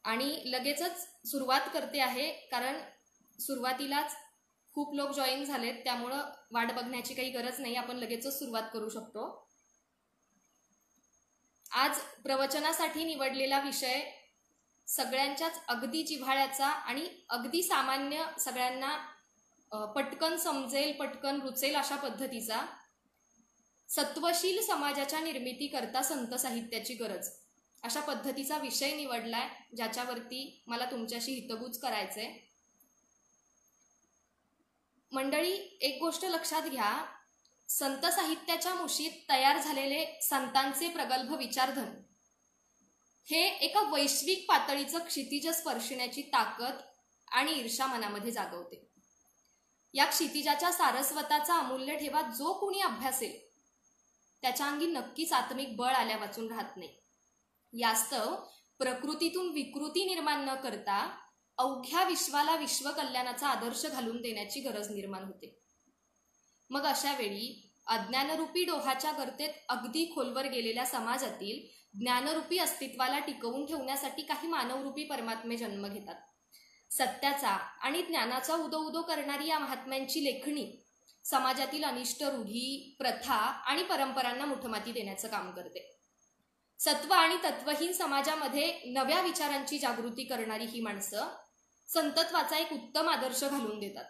आणि लगेचच सुरुवात करते आहे, कारण सुरुवातीलाच खूप लोक जॉईन झालेत, त्यामुळं वाट बघण्याची काही गरज नाही, आपण लगेचच सुरुवात करू शकतो. आज प्रवचनासाठी निवडलेला विषय सगळ्यांच्याच अगदी जिव्हाळ्याचा आणि अगदी सामान्य, सगळ्यांना पटकन समजेल, पटकन रुचेल अशा पद्धतीचा, सत्वशील समाजाच्या निर्मितीकरता संत साहित्याची गरज, अशा पद्धतीचा विषय निवडलाय, ज्याच्यावरती मला तुमच्याशी हितगुज करायचंय. मंडळी, एक गोष्ट लक्षात घ्या, संत साहित्याच्या मुशीत तयार झालेले संतांचे प्रगल्भ विचारधन हे एका वैश्विक पातळीचं क्षितिज स्पर्शण्याची ताकद आणि ईर्षा मनामध्ये जागवते. या क्षितिजाच्या सारस्वताचा अमूल्य ठेवा जो कोणी अभ्यासेल त्याच्या अंगी नक्कीच आत्मिक बळ आल्या वाचून राहत नाही. यास्तव प्रकृतीतून विकृती निर्माण न करता अवघ्या विश्वाला विश्वकल्याणाचा आदर्श घालून देण्याची गरज निर्माण होते. मग अशा वेळी अज्ञानरूपी डोहाच्या गर्तेत अगदी खोलवर गेलेल्या समाजातील ज्ञानरूपी अस्तित्वाला टिकवून ठेवण्यासाठी काही मानवरूपी परमात्मे जन्म घेतात. सत्याचा आणि ज्ञानाचा उदो उदो करणारी या महात्म्यांची लेखणी समाजातील अनिष्ट रूढी, प्रथा आणि परंपरांना मुठमाती देण्याचं काम करते. सत्व आणि तत्वहीन समाजामध्ये नव्या विचारांची जागृती करणारी ही माणसं संतत्वाचा एक उत्तम आदर्श घालून देतात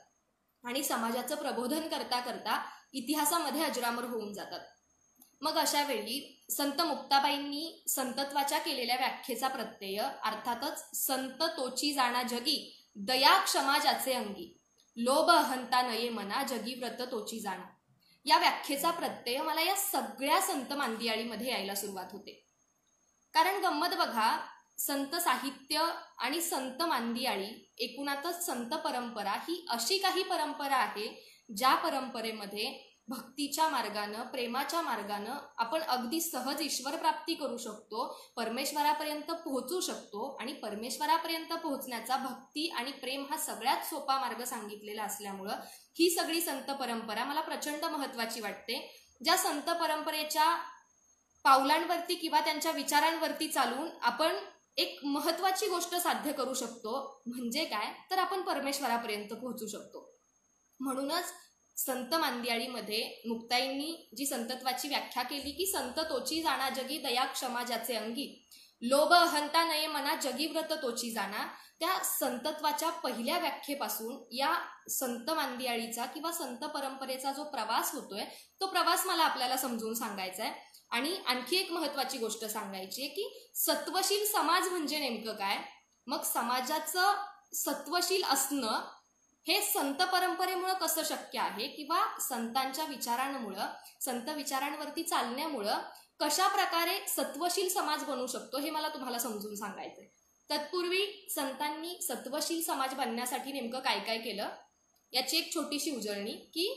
आणि समाजाचं प्रबोधन करता करता इतिहासामध्ये अजरामर होऊन जातात. मग अशा वेळी संत मुक्ताबाईंनी संतत्वाच्या केलेल्या व्याख्येचा प्रत्यय, अर्थातच संत तोची जाणा जगी दया क्षमा ज्याचे अंगी, लोभ अहंता नये मना जगी व्रत तोची जाणा, या व्याख्येचा प्रत्यय मला या सगळ्या संत मांदियाळीमध्ये यायला सुरुवात होते. कारण गंमत बघा, संत साहित्य आणि संत मांदियाळी, एकूणातच संत परंपरा ही अशी काही परंपरा आहे ज्या परंपरेमध्ये भक्तीच्या मार्गानं, प्रेमाच्या मार्गानं आपण अगदी सहज ईश्वर प्राप्ती करू शकतो, परमेश्वरापर्यंत पोहोचू शकतो आणि परमेश्वरापर्यंत पोहोचण्याचा भक्ती आणि प्रेम हा सगळ्यात सोपा मार्ग सांगितलेला असल्यामुळं ही सगळी संत परंपरा मला प्रचंड महत्वाची वाटते. ज्या संत परंपरेच्या पावलांवरती किंवा त्यांच्या विचारांवरती चालून आपण एक महत्वाची गोष्ट साध्य करू शकतो, म्हणजे काय तर आपण परमेश्वरापर्यंत पोहोचू शकतो. म्हणूनच संत मांदियाळीमध्ये मुक्ताईंनी जी संतत्वाची व्याख्या केली की संत तोची जाणा जगी दया क्षमा ज्याचे अंगी, लोभ अहंता नये मना जगी व्रत तोची जाणा, त्या संतत्वाच्या पहिल्या व्याख्येपासून या संत मांदियाळीचा किंवा संत परंपरेचा जो प्रवास होतोय तो प्रवास मला आपल्याला समजून सांगायचा आहे. आणि आणखी एक महत्वाची गोष्ट सांगायची आहे की सत्वशील समाज म्हणजे नेमकं काय. मग समाजाचं सत्वशील असणं हे संत परंपरेमुळं कसं शक्य आहे किंवा संतांच्या विचारांमुळं, संत विचारांवरती चालण्यामुळं कशा प्रकारे सत्वशील समाज बनू शकतो हे मला तुम्हाला समजून सांगायचंय. तत्पूर्वी संतांनी सत्वशील समाज बनण्यासाठी नेमकं काय काय केलं याची एक छोटीशी उजळणी की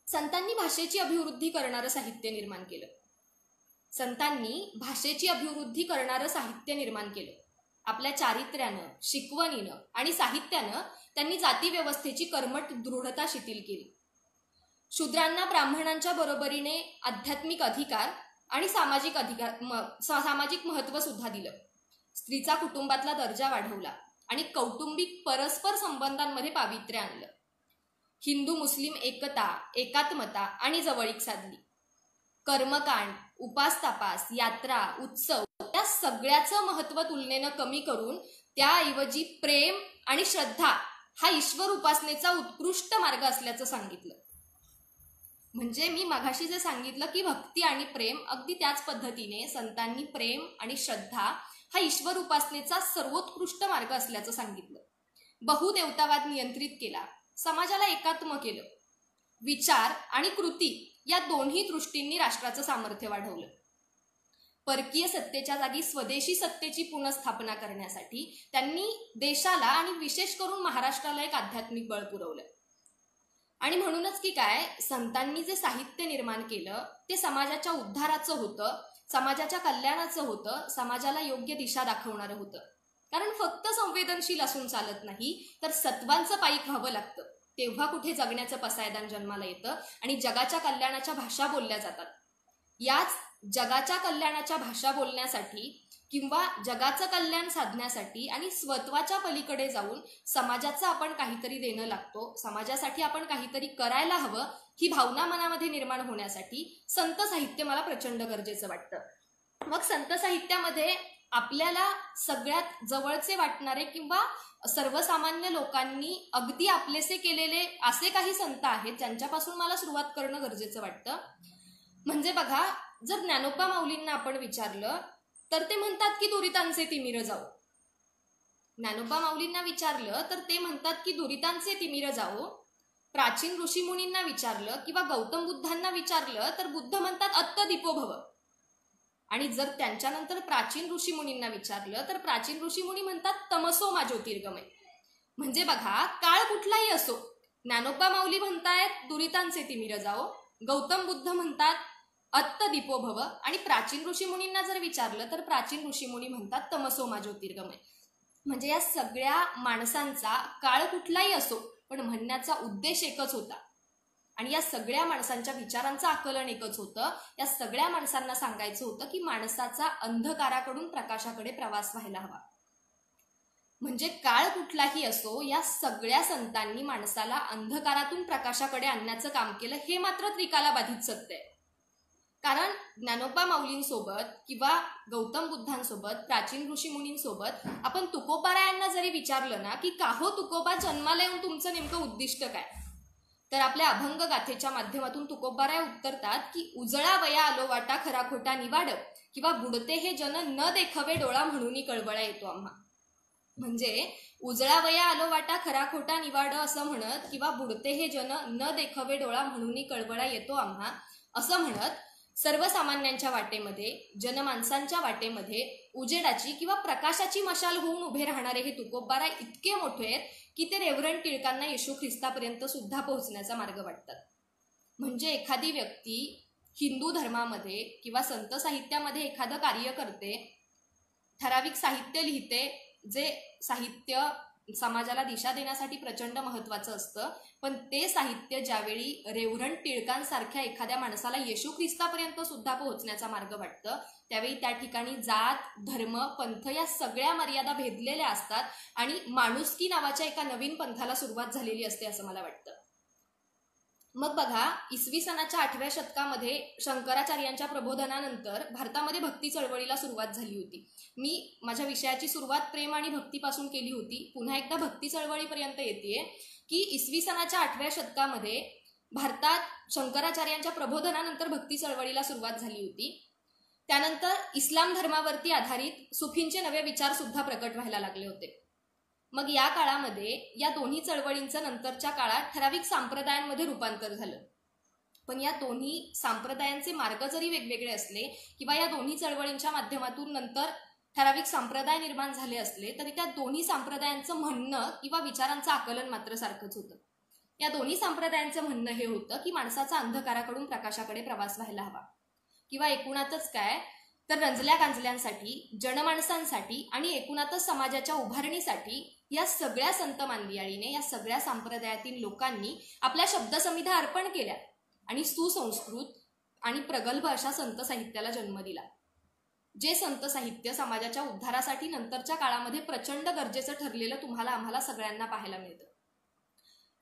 संतांनी भाषेची अभिवृद्धी करणारं साहित्य निर्माण केलं. संतांनी भाषेची अभिवृद्धी करणारं साहित्य निर्माण केलं. आपल्या चारित्र्यानं, शिकवणीनं आणि साहित्यानं त्यांनी जाती व्यवस्थेची कर्मठ दृढता शिथिल केली. शूद्रांना ब्राह्मणांच्या बरोबरीने आध्यात्मिक अधिकार आणि सामाजिक महत्व सुद्धा दिलं. स्त्रीचा कुटुंबातला दर्जा वाढवला आणि कौटुंबिक परस्पर संबंधांमध्ये पावित्र्य आणलं. हिंदू मुस्लिम एकता, एकात्मता आणि जवळीक साधली. कर्मकांड, उपास-तापास, यात्रा, उत्सव या सगळ्याचं महत्व तुलनेनं कमी करून त्याऐवजी प्रेम आणि श्रद्धा हा ईश्वर उपासनेचा उत्कृष्ट मार्ग असल्याचं सांगितलं. म्हणजे मी मघाशी जे सांगितलं की भक्ती आणि प्रेम, अगदी त्याच पद्धतीने संतांनी प्रेम आणि श्रद्धा हा ईश्वर उपासनेचा सर्वोत्कृष्ट मार्ग असल्याचं सांगितलं. बहुदेवतावाद नियंत्रित केला, समाजाला एकात्म केलं. विचार आणि कृती या दोन्ही दृष्टींनी राष्ट्राचं सामर्थ्य वाढवलं. परकीय सत्तेच्या जागी स्वदेशी सत्तेची पुनर्स्थापना करण्यासाठी त्यांनी देशाला आणि विशेष करून महाराष्ट्राला एक आध्यात्मिक बळ पुरवलं. आणि म्हणूनच की काय, संतांनी जे साहित्य निर्माण केलं ते समाजाच्या उद्धाराचं होतं, समाजाच्या कल्याणाचं होतं, समाजाला योग्य दिशा दाखवणारं होतं. कारण फक्त संवेदनशील असून चालत नाही, तर सत्वांचं पायीक व्हावं लागतं. तेव्हा कुठे जगण्याचं पसायदान जन्माला येतं आणि जगाच्या कल्याणाच्या भाषा बोलल्या जातात. याच जगाच्या कल्याणाच्या भाषा बोलण्यासाठी किंवा जगाचं कल्याण साधण्यासाठी आणि स्वत्वाच्या पलीकडे जाऊन समाजाचं आपण काहीतरी देणं लागतो, समाजासाठी आपण काहीतरी करायला हवं, ही भावना मनामध्ये निर्माण होण्यासाठी संत साहित्य मला प्रचंड गरजेचं वाटतं. मग संत साहित्यामध्ये आपल्याला सगळ्यात जवळचे वाटणारे किंवा सर्वसामान्य लोकांनी अगदी आपलेसे केलेले असे काही संत आहेत ज्यांच्यापासून मला सुरुवात करणं गरजेचं वाटतं. म्हणजे बघा, जर ज्ञानोबा माऊलींना आपण विचारलं तर ते म्हणतात की दुरितांचे तिमिर जाओ. ज्ञानोबा माऊलींना विचारलं तर ते म्हणतात की दुरितांचे तिमिर जाओ. प्राचीन ऋषीमुनींना विचारलं किंवा गौतम बुद्धांना विचारलं तर बुद्ध म्हणतात अत्त दीपो भव. आणि जर त्यांच्यानंतर प्राचीन ऋषीमुनींना विचारलं तर प्राचीन ऋषीमुनी म्हणतात तमसो मा ज्योतिर्गमय. म्हणजे बघा, काळ कुठलाही असो, ज्ञानोबा माऊली म्हणतायत दुरितांचे तिमिर जाओ, गौतम बुद्ध म्हणतात अत्त दीपो भव, आणि प्राचीन ऋषीमुनींना जर विचारलं तर प्राचीन ऋषीमुनी म्हणतात तमसो मा ज्योतिर्गमय. म्हणजे या सगळ्या माणसांचा काळ कुठलाही असो पण म्हणण्याचा उद्देश एकच होता, आणि या सगळ्या माणसांच्या विचारांचं आकलन एकच होतं. या सगळ्या माणसांना सांगायचं होतं की माणसाचा अंधकाराकडून प्रकाशाकडे प्रवास व्हायला हवा. म्हणजे काळ कुठलाही असो, या सगळ्या संतांनी माणसाला अंधकारातून प्रकाशाकडे आणण्याचं काम केलं, हे मात्र त्रिकालाबाधित सत्य आहे. कारण ज्ञानोबा माऊलींसोबत किंवा गौतम बुद्धांसोबत, प्राचीन ऋषीमुनींसोबत आपण तुकोबारायांना जरी विचारलं ना की का हो तुकोबा, जन्माला येऊन तुमचं नेमकं उद्दिष्ट काय, तर आपल्या अभंग गाथेच्या माध्यमातून तुकोबाराय उत्तरतात की उजळा वया आलो वाटा खरा खोटा निवाड, किंवा बुडते हे जन न देखवे डोळा म्हणून कळवळा येतो आम्हा. म्हणजे उजळा वया आलो वाटा खरा खोटा निवाड असं म्हणत, किंवा बुडते हे जन न देखवे डोळा म्हणून कळवळा येतो आम्हा असं म्हणत, सर्वसामान्यांच्या वाटेमध्ये, जनमानसांच्या वाटेमध्ये उजेडाची किंवा प्रकाशाची मशाल होऊन उभे राहणारे हे तुकोबाराय इतके मोठे आहेत की ते रेव्हरंड टिळकांना येशू ख्रिस्तापर्यंत सुद्धा पोहोचण्याचा मार्ग वाटतात. म्हणजे एखादी व्यक्ती हिंदू धर्मामध्ये किंवा संत साहित्यामध्ये एखादं कार्य करते, ठराविक साहित्य लिहिते, जे साहित्य समाजाला दिशा देण्यासाठी प्रचंड महत्वाचं असतं, पण ते साहित्य ज्यावेळी रेव्हरंड टिळकांसारख्या एखाद्या माणसाला येशू ख्रिस्तापर्यंत सुद्धा पोहोचण्याचा मार्ग वाटतं, त्यावेळी त्या ठिकाणी जात, धर्म, पंथ या सगळ्या मर्यादा भेदलेल्या असतात आणि माणुसकी नावाच्या एका नवीन पंथाला सुरुवात झालेली असते असं मला वाटतं. मग बघा, इसवी सनाच्या 8व्या शतकामध्ये शंकराचार्यांच्या प्रबोधनानंतर भारतामध्ये भक्ती चळवळीला सुरुवात झाली होती. मी माझ्या विषयाची सुरुवात प्रेम आणि भक्तीपासून केली होती, पुन्हा एकदा भक्ती चळवळीपर्यंत येतेय की इसवी सनाच्या 8व्या शतकामध्ये भारतात शंकराचार्यांच्या प्रबोधनानंतर भक्ती चळवळीला सुरुवात झाली होती. त्यानंतर इस्लाम धर्मावरती आधारित सुफींचे नवे विचार सुद्धा प्रकट व्हायला लागले होते. मग या काळामध्ये या दोन्ही चळवळींचं नंतरच्या काळात ठराविक संप्रदायांमध्ये रूपांतर झालं. पण या दोन्ही संप्रदायांचे मार्ग जरी वेगवेगळे असले किंवा या दोन्ही चळवळींच्या माध्यमातून नंतर ठराविक संप्रदाय निर्माण झाले असले तरी त्या दोन्ही संप्रदायांचं म्हणणं किंवा विचारांचं आकलन मात्र सारखंच होतं. या दोन्ही संप्रदायांचं म्हणणं हे होतं की माणसाचा अंधकाराकडून प्रकाशाकडे प्रवास व्हायला हवा, किंवा एकूणातच काय तर रंजल्या गांजल्यांसाठी, जनमानसांसाठी आणि एकूणातच समाजाच्या उभारणीसाठी या सगळ्या संत मांदियाळीने, या सगळ्या संप्रदायातील लोकांनी आपल्या शब्दसमिधा अर्पण केल्या आणि सुसंस्कृत आणि प्रगल्भ अशा संत साहित्याला जन्म दिला. जे संत साहित्य समाजाच्या उद्धारासाठी नंतरच्या काळामध्ये प्रचंड गरजेचं ठरलेलं तुम्हाला आम्हाला सगळ्यांना पाहायला मिळतं.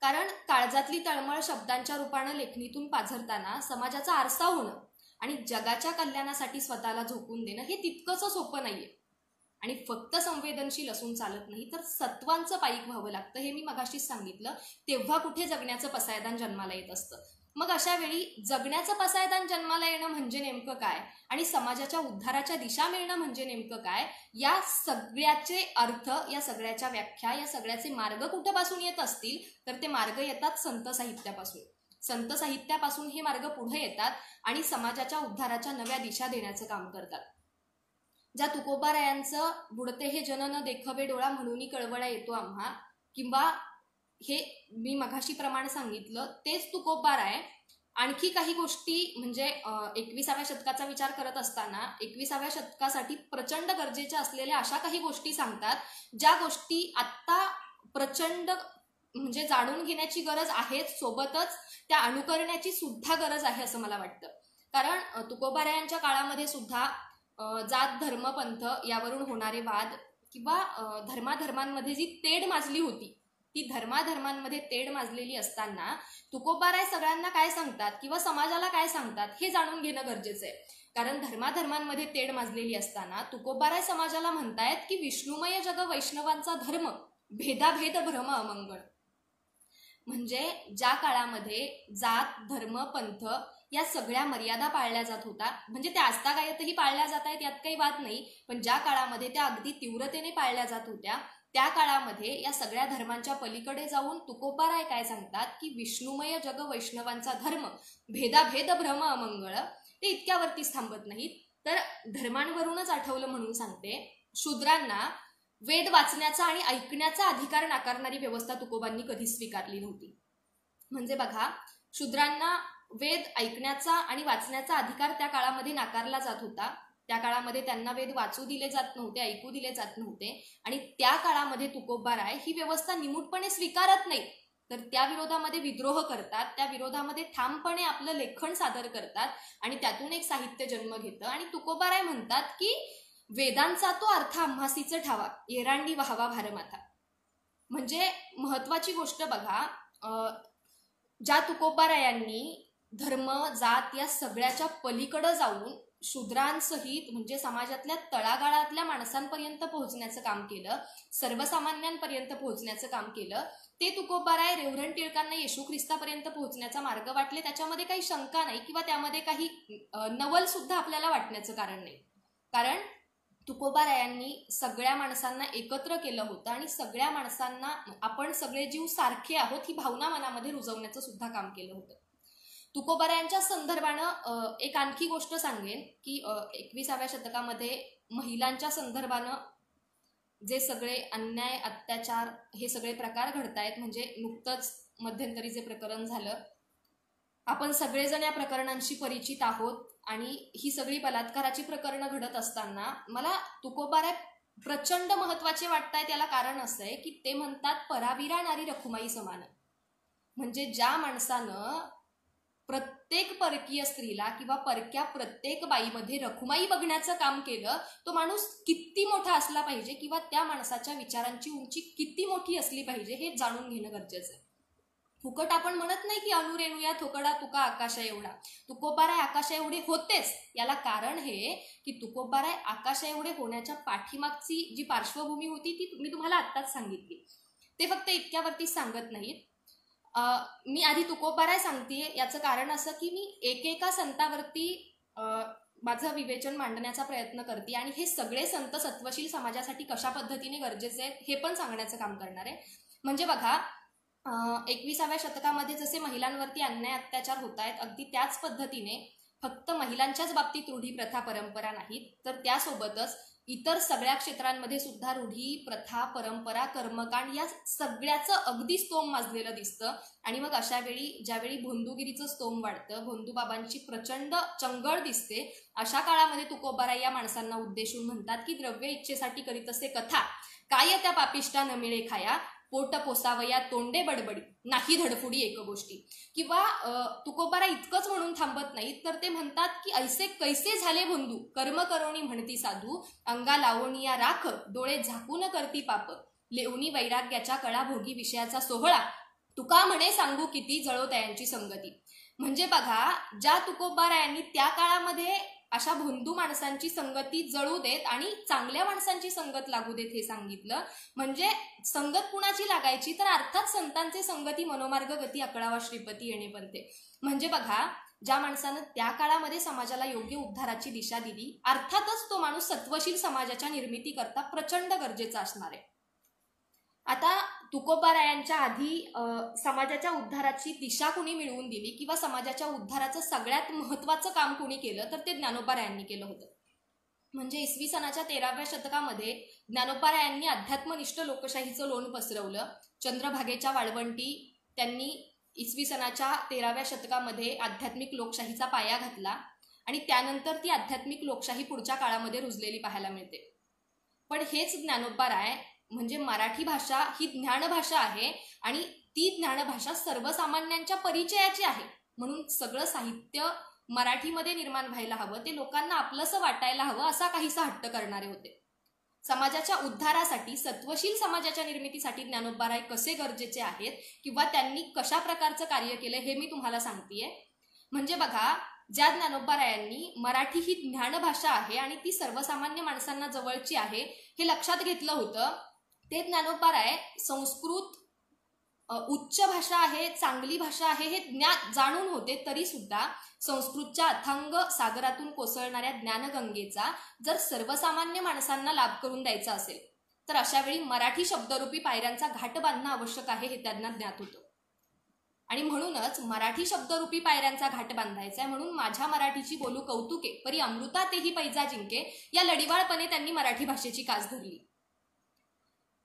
कारण काळजातली तळमळ शब्दांच्या रूपानं लेखणीतून पाझरताना समाजाचा आरसा होणं आणि जगाच्या कल्याणासाठी स्वतःला झोकून देणं हे तितकंच सोपं नाहीये. आणि फक्त संवेदनशील असून चालत नाही, तर सत्वांचं पायीक व्हावं लागतं. हे मी मगाशीच सांगितलं. तेव्हा कुठे जगण्याचं पसायदान जन्माला येत असतं. मग अशा वेळी जगण्याचं पसायदान जन्माला येणं म्हणजे नेमकं काय आणि समाजाच्या उद्धाराच्या दिशा मिळणं म्हणजे नेमकं काय, या सगळ्याचे अर्थ, या सगळ्याच्या व्याख्या, या सगळ्याचे मार्ग कुठपासून येत असतील तर ते मार्ग येतात संत साहित्यापासून. संत साहित्यापासून हे मार्ग पुढे येतात आणि समाजाच्या उद्धाराच्या नव्या दिशा देण्याचं काम करतात. ज्या तुकोबारायांचं बुडते हे जन न देखवे डोळा म्हणून कळवळा येतो आम्हा, किंवा हे मी मघाशी प्रमाणे सांगितलं तेच तुकोबाराय आणखी काही गोष्टी म्हणजे 21व्या शतकाचा विचार करत असताना 21व्या शतकासाठी प्रचंड गरजेच्या असलेल्या अशा काही गोष्टी सांगतात, ज्या गोष्टी आत्ता प्रचंड म्हणजे जाणून घेण्याची गरज आहे, सोबतच त्या अनुकरण्याची सुद्धा गरज आहे असं मला वाटतं. कारण तुकोबारायांच्या काळामध्ये सुद्धा जात धर्म पंथ यावरून होणारे वाद किंवा धर्माधर्मांमध्ये जी तेढ माजली होती, ती धर्माधर्मांमध्ये तेढ माजलेली असताना तुकोबाराय सगळ्यांना काय सांगतात किंवा समाजाला काय सांगतात हे जाणून घेणं गरजेचं आहे. कारण धर्माधर्मांमध्ये तेढ माजलेली असताना तुकोबाराय समाजाला म्हणतायत की विष्णुमय जग वैष्णवांचा धर्म भेदाभेद भ्रम अमंगळ. म्हणजे ज्या काळामध्ये जात धर्म पंथ या सगळ्या मर्यादा पाळल्या जात होता, म्हणजे त्या आजतागायतही पाळल्या जात आहेत यात काही वाद नाही, पण ज्या काळामध्ये त्या अगदी तीव्रतेने पाळल्या जात होत्या त्या काळामध्ये या सगळ्या धर्मांच्या पलीकडे जाऊन तुकोबाराय काय सांगतात की विष्णुमय जग वैष्णवांचा धर्म भेदाभेद भ्रम अमंगळ. ते इतक्यावरतीच थांबत नाहीत, तर धर्मांवरूनच आठवलं म्हणून सांगते, शूद्रांना वेद वाचण्याचा आणि ऐकण्याचा अधिकार नाकारणारी व्यवस्था तुकोबांनी कधीच स्वीकारली नव्हती. म्हणजे बघा, शूद्रांना वेद ऐकण्याचा आणि वाचण्याचा अधिकार त्या काळामध्ये नाकारला जात होता. त्या काळामध्ये त्यांना वेद वाचू दिले जात नव्हते, ऐकू दिले जात नव्हते, आणि त्या काळामध्ये तुकोबाराय ही व्यवस्था निमूटपणे स्वीकारत नाही, तर त्या विरोधामध्ये विद्रोह करतात, त्या विरोधामध्ये ठामपणे आपलं लेखन सादर करतात आणि त्यातून एक साहित्य जन्म घेतं. आणि तुकोबाराय म्हणतात की वेदांचा तो अर्थ आम्हासीच ठावा, एरांडी व्हावा भारमाथा. म्हणजे महत्वाची गोष्ट बघा, ज्या तुकोबारायांनी धर्म जात या सगळ्याच्या पलीकडे जाऊन शूद्रांसहित म्हणजे समाजातल्या तळागाळातल्या माणसांपर्यंत पोहोचण्याचं काम केलं, सर्वसामान्यांपर्यंत पोहोचण्याचं काम केलं, ते तुकोबाराय रेव्हरंड टिळकांना येशू ख्रिस्तापर्यंत पोहोचण्याचा मार्ग वाटले. त्याच्यामध्ये काही शंका नाही किंवा त्यामध्ये काही नवल सुद्धा आपल्याला वाटण्याचं कारण नाही. कारण तुकोबारायांनी सगळ्या माणसांना एकत्र केलं होतं आणि सगळ्या माणसांना आपण सगळे जीव सारखे आहोत ही भावना मनामध्ये रुजवण्याचं सुद्धा काम केलं होतं. तुकोबारायांच्या संदर्भानं एक आणखी गोष्ट सांगेन की 21व्या शतकामध्ये महिलांच्या संदर्भानं जे सगळे अन्याय अत्याचार हे सगळे प्रकार घडतायत, म्हणजे नुकतंच मध्यंतरी जे प्रकरण झालं, आपण सगळेजण या प्रकरणांशी परिचित आहोत आणि ही सगळी बलात्काराची प्रकरणं घडत असताना मला तुकोबाराय प्रचंड महत्वाचे वाटतायत. याला कारण असं आहे की ते म्हणतात पराविरा नारी रखुमाई समान. म्हणजे ज्या माणसानं प्रत्येक परकीय स्त्रीला किंवा परक्या प्रत्येक बाईमध्ये रखुमाई बघण्याचं काम केलं, तो माणूस किती मोठा असला पाहिजे किंवा त्या माणसाच्या विचारांची उंची किती मोठी असली पाहिजे हे जाणून घेणं गरजेचं आहे. फुकट आपण म्हणत नाही की अनुरेणुया थोकडा तुका आकाशा एवढा. तुकोबाराय आकाशा एवढे होतेच. याला कारण हे की तुकोबाराय आकाशा एवढे होण्याच्या पाठीमागची जी पार्श्वभूमी होती ती मी तुम्हाला आत्ताच सांगितली. ते फक्त इतक्यावरती सांगत नाहीत. मी आधी तुकोबाराय सांगतेय याचं कारण असं की मी एकेका संतावरती माझं विवेचन मांडण्याचा प्रयत्न करते आणि हे सगळे संत सत्वशील समाजासाठी कशा पद्धतीने गरजेचे आहेत हे पण सांगण्याचं काम करणार आहे. म्हणजे बघा, 21व्या शतकामध्ये जसे महिलांवरती अन्याय अत्याचार होत आहेत, अगदी त्याच पद्धतीने फक्त महिलांच्याच बाबतीत रूढी प्रथा परंपरा नाहीत, तर त्यासोबतच इतर सगळ्या क्षेत्रांमध्ये सुद्धा रूढी प्रथा परंपरा कर्मकांड या सगळ्याचं अगदी स्तोम माजलेलं दिसतं. आणि मग अशा वेळी ज्यावेळी भोंदूगिरीचं स्तोम वाढतं, भोंदूबाबांची प्रचंड चंगळ दिसते, अशा काळामध्ये तुकोबाराय या माणसांना उद्देशून म्हणतात की द्रव्य इच्छेसाठी करीत असे कथा, काय त्या पापिष्टा न मिळे खाया, पोट पोसावया तोंडे बडबडी, नाही धडफुडी एक गोष्टी. किंवा तुकोबाराय इतकंच म्हणून थांबत नाहीत, तर ते म्हणतात की ऐसे कैसे झाले बंधू, कर्म करोनी म्हणती साधू, अंगा लावणिया राख, डोळे झाकून करती पाप, लेवणी वैराग्याच्या कळा भोगी विषयाचा सोहळा, तुका म्हणे सांगू किती जळो तयांची संगती. म्हणजे बघा, ज्या तुकोबारायांनी त्या काळामध्ये अशा भोंदू माणसांची संगती जळू देत आणि चांगल्या माणसांची संगत लागू देत हे सांगितलं. म्हणजे संगत कुणाची लागायची, तर अर्थात संतांचे संगती मनोमार्ग गती अकळावा श्रीपती येणे बनते. म्हणजे बघा, ज्या माणसानं त्या काळामध्ये समाजाला योग्य उद्धाराची दिशा दिली, अर्थातच तो माणूस सत्वशील समाजाच्या निर्मिती करता प्रचंड गरजेचा असणार आहे. आता तुकोबारायांच्या आधी समाजाच्या उद्धाराची दिशा कुणी मिळवून दिली किंवा समाजाच्या उद्धाराचं सगळ्यात महत्वाचं काम कुणी केलं, तर ते ज्ञानोबारायांनी केलं होतं. म्हणजे इसवी सनाच्या 13व्या शतकामध्ये ज्ञानोबारायांनी अध्यात्मनिष्ठ लोकशाहीचं लोण पसरवलं. चंद्रभागेच्या वाळवंटी त्यांनी इसवी सनाच्या 13व्या शतकामध्ये आध्यात्मिक लोकशाहीचा पाया घातला आणि त्यानंतर ती आध्यात्मिक लोकशाही पुढच्या काळामध्ये रुजलेली पाहायला मिळते. पण हेच ज्ञानोबाराय म्हणजे मराठी भाषा ही ज्ञानभाषा आहे आणि ती ज्ञानभाषा सर्वसामान्यांच्या परिचयाची आहे, म्हणून सगळं साहित्य मराठीमध्ये निर्माण व्हायला हवं, ते लोकांना आपलंसं वाटायला हवं, असा काहीसा हट्ट करणारे होते. समाजाच्या उद्धारासाठी, सत्वशील समाजाच्या निर्मितीसाठी ज्ञानोबाराय कसे गरजेचे आहेत किंवा त्यांनी कशा प्रकारचं कार्य केलं हे मी तुम्हाला सांगतेय. म्हणजे बघा, ज्या ज्ञानोबारायांनी मराठी ही ज्ञानभाषा आहे आणि ती सर्वसामान्य माणसांना जवळची आहे हे लक्षात घेतलं होतं, ते ज्ञानोबाराय संस्कृत उच्च भाषा आहे, चांगली भाषा आहे हे जाणून होते, तरी सुद्धा संस्कृतच्या अथांग सागरातून कोसळणाऱ्या ज्ञानगंगेचा जर सर्वसामान्य माणसांना लाभ करून द्यायचा असेल तर अशा वेळी मराठी शब्दरूपी पायऱ्यांचा घाट बांधणं आवश्यक आहे हे त्यांना ज्ञात होतं. आणि म्हणूनच मराठी शब्दरूपी पायऱ्यांचा घाट बांधायचा आहे, म्हणून माझ्या मराठीची बोलू कौतुके परी अमृता तेही पैजा जिंके या लढिवाळपणे त्यांनी मराठी भाषेची कास धरली.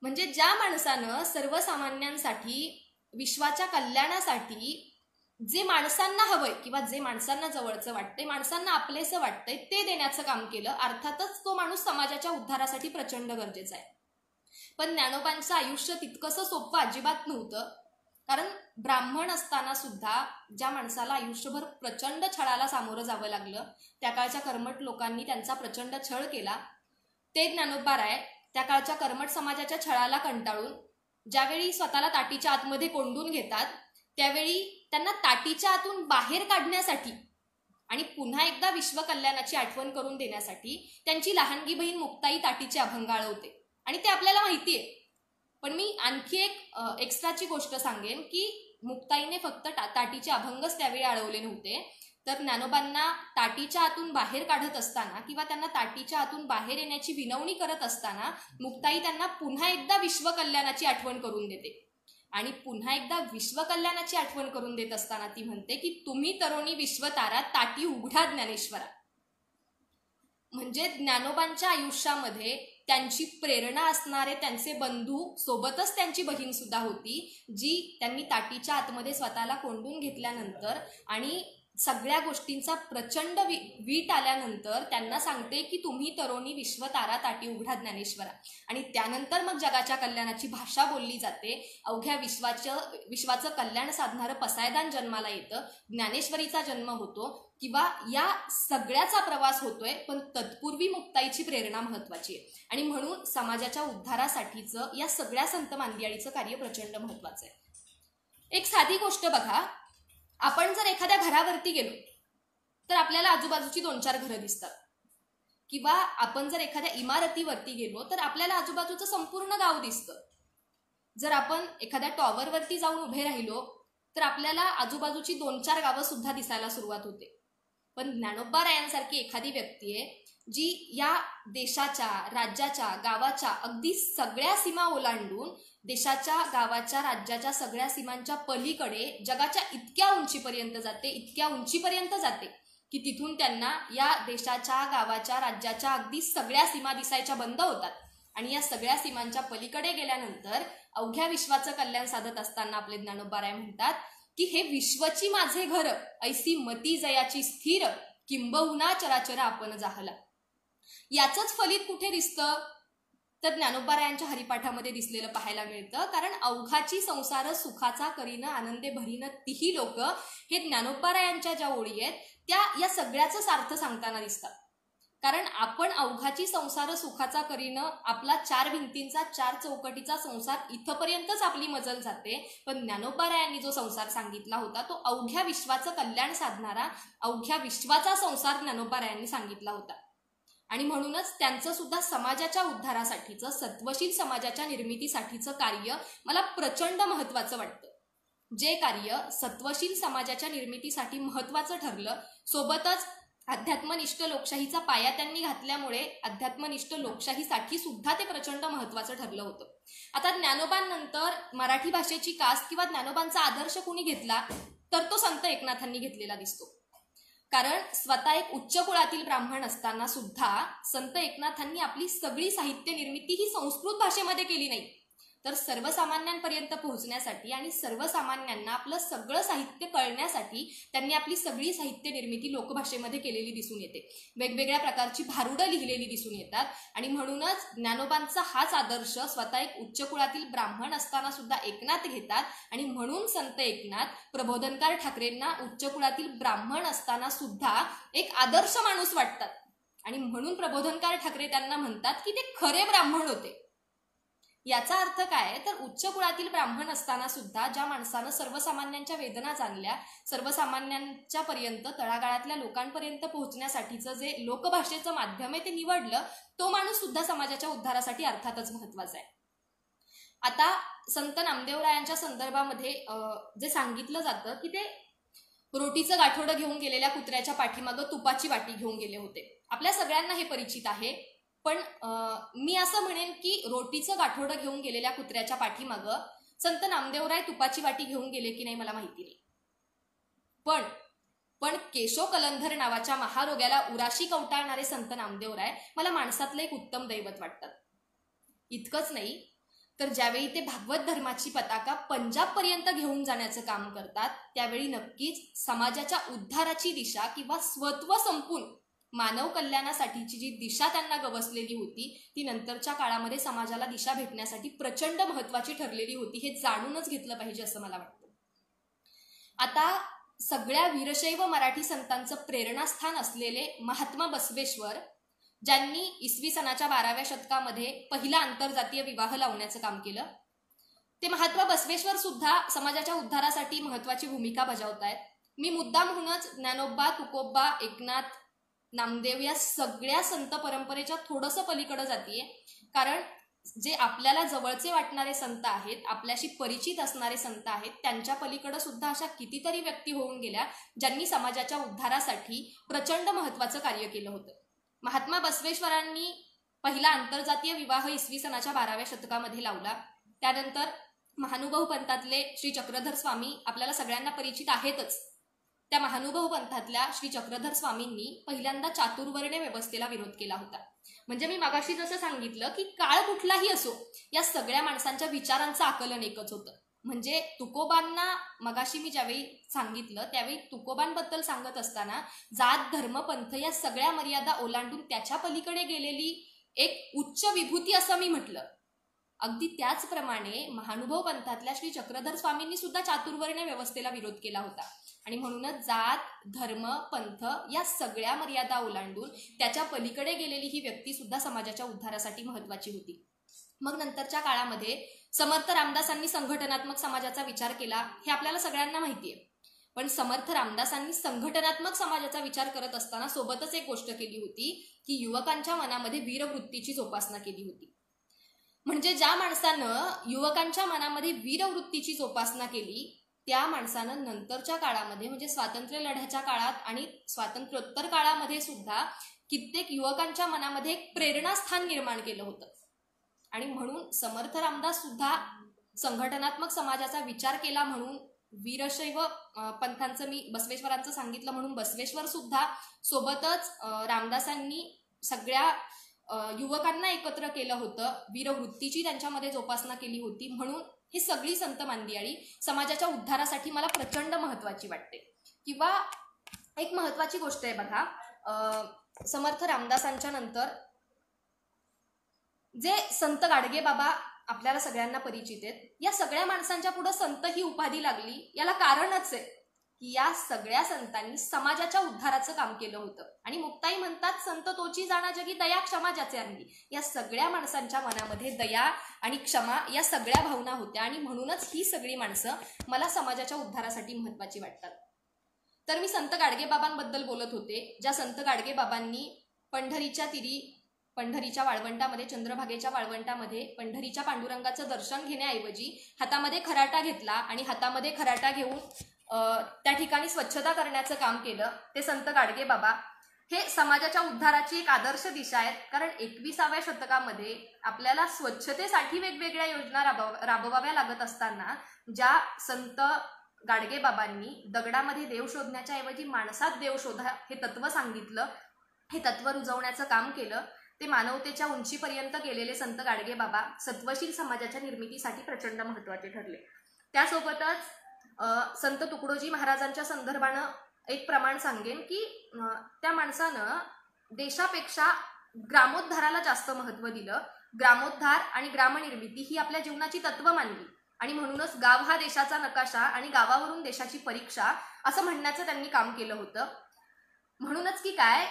म्हणजे ज्या माणसानं सर्वसामान्यांसाठी, विश्वाच्या कल्याणासाठी जे माणसांना हवंय किंवा जे माणसांना जवळचं वाटतंय, माणसांना आपलेसं वाटतंय ते देण्याचं काम केलं, अर्थातच तो माणूस समाजाच्या उद्धारासाठी प्रचंड गरजेचा आहे. पण ज्ञानोबांचं आयुष्य तितकंसं सोपं अजिबात नव्हतं. कारण ब्राह्मण असताना सुद्धा ज्या माणसाला आयुष्यभर प्रचंड छळाला सामोरं जावं लागलं, त्या काळच्या कर्मठ लोकांनी त्यांचा प्रचंड छळ केला, ते ज्ञानोबाराय त्या काळच्या कर्मठ समाजाच्या छळाला कंटाळून ज्यावेळी स्वतःला ताटीच्या आतमध्ये कोंडून घेतात, त्यावेळी त्यांना ताटीच्या आतून बाहेर काढण्यासाठी आणि पुन्हा एकदा विश्वकल्याणाची आठवण करून देण्यासाठी त्यांची लहानगी बहीण मुक्ताई ताटीचे अभंग आळवते. आणि ते आपल्याला माहितीये. पण मी आणखी एक एक्स्ट्राची गोष्ट सांगेन की मुक्ताईने फक्त ताटीचे अभंगच त्यावेळी आळवले नव्हते, तर ज्ञानोबांना ताटीच्या आतून बाहेर काढत असताना किंवा त्यांना ताटीच्या आतून बाहेर येण्याची विनवणी करत असताना मुक्ताई त्यांना पुन्हा एकदा विश्वकल्याणाची आठवण करून देते. आणि पुन्हा एकदा विश्वकल्याणाची आठवण करून देत असताना ती म्हणते की तुम्ही तरुणी विश्वतारा ताटी उघडा ज्ञानेश्वरा. म्हणजे ज्ञानोबांच्या आयुष्यामध्ये त्यांची प्रेरणा असणारे त्यांचे बंधू, सोबतच त्यांची बहीण सुद्धा होती, जी त्यांनी ताटीच्या आतमध्ये स्वतःला कोंडून घेतल्यानंतर आणि सगळ्या गोष्टींचा प्रचंड वीट आल्यानंतर त्यांना सांगते की तुम्ही तरुणी विश्वतारा ताटी उघडा ज्ञानेश्वरा. आणि त्यानंतर मग जगाच्या कल्याणाची भाषा बोलली जाते, अवघ्या विश्वाचं कल्याण साधणारं पसायदान जन्माला येतं, ज्ञानेश्वरीचा जन्म होतो किंवा या सगळ्याचा प्रवास होतोय. पण तत्पूर्वी मुक्ताईची प्रेरणा महत्वाची आहे आणि म्हणून समाजाच्या उद्धारासाठीचं या सगळ्या संत मांदियाळीचं कार्य प्रचंड महत्वाचं आहे. एक साधी गोष्ट बघा, आपण जर एखाद्या घरावरती गेलो तर आपल्याला आजूबाजूची 2-4 घरं दिसतात, किंवा आपण जर एखाद्या इमारतीवरती गेलो तर आपल्याला आजूबाजूचं संपूर्ण गाव दिसतं. जर आपण एखाद्या टॉवरवरती जाऊन उभे राहिलो तर आपल्याला आजूबाजूची 2-4 गावं सुद्धा दिसायला सुरुवात होते. पण ज्ञानोबारायांसारखी एखादी व्यक्ती आहे जी या देशाच्या, राज्याच्या, गावाच्या अगदी सगळ्या सीमा ओलांडून देशाच्या, गावाच्या, राज्याच्या सगळ्या सीमांच्या पलीकडे जगाच्या इतक्या उंचीपर्यंत जाते की तिथून त्यांना या देशाच्या, गावाच्या, राज्याच्या अगदी सगळ्या सीमा दिसायच्या बंद होतात. आणि या सगळ्या सीमांच्या पलीकडे गेल्यानंतर अवघ्या विश्वाचं कल्याण साधत असताना आपले ज्ञानोबाराय म्हणतात की हे विश्वची माझे घर, ऐसी मती जयाची स्थिर, किंबहुना चराचर आपण जाहला. याचंच फलित कुठे दिसतं तर ज्ञानोबारायांच्या हरिपाठामध्ये दिसलेलं पाहायला मिळतं. कारण अवघाची संसार सुखाचा करीन आनंदे भरीन तीही लोक, हे ज्ञानोबारायांच्या ज्या ओळी आहेत त्या या सगळ्याचं सार्थ सांगताना दिसतात. कारण आपण अवघाची संसार सुखाचा करीन, आपला 4 भिंतींचा, 4 चौकटीचा संसार इथपर्यंतच आपली मजल जाते. पण ज्ञानोबारायांनी जो संसार सांगितला होता तो अवघ्या विश्वाचं कल्याण साधणारा, अवघ्या विश्वाचा संसार ज्ञानोबारायांनी सांगितला होता. आणि म्हणूनच त्यांचं सुद्धा समाजाच्या उद्धारासाठीचं, सत्वशील समाजाच्या निर्मितीसाठीचं कार्य मला प्रचंड महत्वाचं वाटतं. जे कार्य सत्वशील समाजाच्या निर्मितीसाठी महत्वाचं ठरलं, सोबतच अध्यात्मनिष्ठ लोकशाहीचा पाया त्यांनी घातल्यामुळे अध्यात्मनिष्ठ लोकशाहीसाठी सुद्धा ते प्रचंड महत्वाचं ठरलं होतं. आता ज्ञानोबांनंतर मराठी भाषेची कास किंवा ज्ञानोबांचा आदर्श कोणी घेतला तर तो संत एकनाथांनी घेतलेला दिसतो. कारण स्वतः एक उच्च कुळातील ब्राह्मण असताना सुद्धा संत एकनाथांनी आपली सगळी साहित्य निर्मिती ही संस्कृत भाषेमध्ये केली नाही, तर सर्वसामान्यांपर्यंत पोहोचण्यासाठी आणि सर्वसामान्यांना आपलं सगळं साहित्य कळण्यासाठी त्यांनी आपली सगळी साहित्य निर्मिती लोकभाषेमध्ये केलेली दिसून येते. वेगवेगळ्या प्रकारची भारुडं लिहिलेली दिसून येतात आणि म्हणूनच ज्ञानोबांचा हाच आदर्श स्वतः एक उच्च कुळातील ब्राह्मण असताना सुद्धा एकनाथ घेतात आणि म्हणून संत एकनाथ प्रबोधनकार ठाकरेंना उच्च कुळातील ब्राह्मण असताना सुद्धा एक आदर्श माणूस वाटतात आणि म्हणून प्रबोधनकार ठाकरे त्यांना म्हणतात की ते खरे ब्राह्मण होते. याचा अर्थ काय तर उच्च कुळातील ब्राह्मण असताना सुद्धा ज्या माणसानं सर्वसामान्यांच्या वेदना जाणल्या, सर्वसामान्यांच्या पर्यंत तळागाळातल्या लोकांपर्यंत पोहोचण्यासाठीचं जे लोकभाषेचं माध्यम आहे ते निवडलं, तो माणूस सुद्धा समाजाच्या उद्धारासाठी अर्थातच महत्वाचा आहे. आता संत नामदेवरायांच्या संदर्भामध्ये जे सांगितलं जातं की ते रोटीचं गाठोडं घेऊन गेलेल्या कुत्र्याच्या पाठीमागं तुपाची वाटी घेऊन गेले होते. आपल्या सगळ्यांना हे परिचित आहे, पण मी असं म्हणेन की रोटीचं गाठोडं घेऊन गेलेल्या कुत्र्याच्या पाठीमागं संत नामदेवराय तुपाची वाटी घेऊन गेले की नाही मला माहिती नाही, पण केशव कलंधर नावाच्या महारोग्याला उराशी कवटाळणारे संत नामदेवराय मला माणसातलं एक उत्तम दैवत वाटतात. इतकंच नाही तर ज्यावेळी ते भागवत धर्माची पताका पंजाब पर्यंत घेऊन जाण्याचं काम करतात त्यावेळी नक्कीच समाजाच्या उद्धाराची दिशा किंवा स्वत्व संपून मानव कल्याणासाठीची जी दिशा त्यांना गवसलेली होती ती नंतरच्या काळामध्ये समाजाला दिशा भेटण्यासाठी प्रचंड महत्वाची ठरलेली होती. हे जाणूनच घेतलं पाहिजे असं मला वाटतं. आता सगळ्या वीरशैव मराठी संतांचं प्रेरणास्थान असलेले महात्मा बसवेश्वर, ज्यांनी इसवी सनाच्या 12व्या शतकामध्ये पहिला आंतरजातीय विवाह लावण्याचं काम केलं, ते महात्मा बसवेश्वर सुद्धा समाजाच्या उद्धारासाठी महत्वाची भूमिका बजावतायत. मी मुद्दाम म्हणूनच ज्ञानोबा, तुकोबा, एकनाथ, नामदेव या सगळ्या संत परंपरेच्या थोडंसं पलीकडे जातीये, कारण जे आपल्याला जवळचे वाटणारे संत आहेत, आपल्याशी परिचित असणारे संत आहेत, त्यांच्या पलीकडे सुद्धा अशा कितीतरी व्यक्ती होऊन गेल्या ज्यांनी समाजाच्या उद्धारासाठी प्रचंड महत्वाचं कार्य केलं होतं. महात्मा बसवेश्वरांनी पहिला आंतरजातीय विवाह इसवी सनाच्या 12व्या शतकामध्ये लावला. त्यानंतर महानुभाव पंथातले श्री चक्रधर स्वामी आपल्याला सगळ्यांना परिचित आहेतच. त्या महानुभाव पंथातल्या श्री चक्रधर स्वामींनी पहिल्यांदा चातुर्वर्ण्य व्यवस्थेला विरोध केला होता. म्हणजे मी मागाशी जसं सांगितलं की काळ कुठलाही असो, या सगळ्या माणसांच्या विचारांचं आकलन एकच होतं. म्हणजे तुकोबांना मगाशी मी ज्यावेळी सांगितलं त्यावेळी तुकोबांबद्दल सांगत असताना जात, धर्म, पंथ या सगळ्या मर्यादा ओलांडून त्याच्या पलीकडे गेलेली एक उच्च विभूती असं मी म्हटलं. अगदी त्याचप्रमाणे महानुभाव पंथातल्या श्री चक्रधर स्वामींनी सुद्धा चातुर्वर्ण्य व्यवस्थेला विरोध केला होता आणि म्हणूनच जात, धर्म, पंथ या सगळ्या मर्यादा ओलांडून त्याच्या पलीकडे गेलेली ही व्यक्ती सुद्धा समाजाच्या उद्धारासाठी महत्वाची होती. मग नंतरच्या काळामध्ये समर्थ रामदासांनी संघटनात्मक समाजाचा विचार केला, हे आपल्याला सगळ्यांना माहितीये. पण समर्थ रामदासांनी संघटनात्मक समाजाचा विचार करत असताना सोबतच एक गोष्ट केली होती की युवकांच्या मनामध्ये वीरवृत्तीची जोपासना केली होती. म्हणजे ज्या माणसानं युवकांच्या मनामध्ये वीरवृत्तीची जोपासना केली त्या माणसानं नंतरच्या काळामध्ये म्हणजे स्वातंत्र्य लढ्याच्या काळात आणि स्वातंत्र्योत्तर काळामध्ये सुद्धा कित्येक युवकांच्या मनामध्ये एक प्रेरणास्थान निर्माण केलं होतं. आणि म्हणून समर्थ रामदास सुद्धा संघटनात्मक समाजाचा विचार केला म्हणून वीरशैव पंथांचं मी बसवेश्वरांचं सांगितलं म्हणून बसवेश्वर सुद्धा सोबतच रामदासांनी सगळ्या युवकांना एकत्र केलं होतं, वीरवृत्तीची त्यांच्यामध्ये जोपासना केली होती. म्हणून ही सगळी संत मांदियाळी समाजाच्या उद्धारासाठी मला प्रचंड महत्वाची वाटते. किंवा एक महत्वाची गोष्ट आहे बघा, समर्थ रामदासांच्या नंतर जे संत गाडगे बाबा आपल्याला सगळ्यांना परिचित आहेत, या सगळ्या माणसांच्या पुढे संत ही उपाधी लागली. याला कारणच आहे की या सगळ्या संतांनी समाजाच्या उद्धाराचं काम केलं होतं. आणि मुक्ताई म्हणतात संत तोची जाणा जगी दया क्षमा ज्याचे अंगी. या सगळ्या माणसांच्या मनामध्ये दया आणि क्षमा या सगळ्या भावना होत्या आणि म्हणूनच ही सगळी माणसं मला समाजाच्या उद्धारासाठी महत्वाची वाटतात. तर मी संत गाडगे बाबांबद्दल बोलत होते, ज्या संत गाडगे बाबांनी पंढरीच्या तीरी, पंढरीच्या वाळवंटामध्ये, चंद्रभागेच्या वाळवंटामध्ये पंढरीच्या पांडुरंगाचं दर्शन घेण्याऐवजी हातामध्ये खराटा घेतला आणि हातामध्ये खराटा घेऊन त्या ठिकाणी स्वच्छता करण्याचं काम केलं, ते संत गाडगे बाबा हे समाजाच्या उद्धाराची एक आदर्श दिशा आहेत. कारण 21व्या शतकामध्ये आपल्याला स्वच्छतेसाठी वेगवेगळ्या योजना राबवाव्या लागत असताना ज्या संत गाडगे बाबांनी दगडामध्ये देव शोधण्याच्या ऐवजी माणसात देव शोधा हे तत्व सांगितलं, हे तत्व रुजवण्याचं काम केलं, ते मानवतेच्या उंचीपर्यंत गेलेले संत गाडगेबाबा सत्वशील समाजाच्या निर्मितीसाठी प्रचंड महत्त्वाचे ठरले. त्यासोबतच संत तुकडोजी महाराजांच्या संदर्भानं एक प्रमाण सांगेन की त्या माणसानं देशापेक्षा ग्रामोद्धाराला जास्त महत्त्व दिलं. ग्रामोद्धार आणि ग्रामनिर्मिती ही आपल्या जीवनाची तत्व मानली आणि म्हणूनच गाव हा देशाचा नकाशा आणि गावावरून देशाची परीक्षा असं म्हणण्याचं त्यांनी काम केलं होतं. म्हणूनच की काय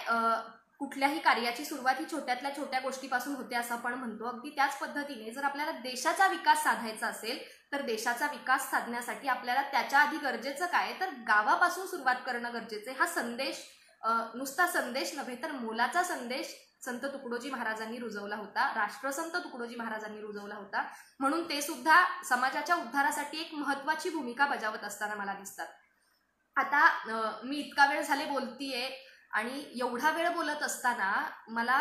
कुठल्याही कार्याची सुरुवात ही छोट्यातल्या छोट्या गोष्टीपासून होते असं आपण म्हणतो. अगदी त्याच पद्धतीने जर आपल्याला देशाचा विकास साधायचा असेल तर देशाचा विकास साधण्यासाठी आपल्याला त्याच्या आधी गरजेचं काय तर गावापासून सुरुवात करणं गरजेचं आहे. हा संदेश नुसता संदेश नव्हे तर मोलाचा संदेश संत तुकडोजी महाराजांनी रुजवला होता, राष्ट्रसंत तुकडोजी महाराजांनी रुजवला होता. म्हणून ते सुद्धा समाजाच्या उद्धारासाठी एक महत्वाची भूमिका बजावत असताना मला दिसतात. आता मी इतका वेळ झाले बोलतीये आणि एवढा वेळ बोलत असताना मला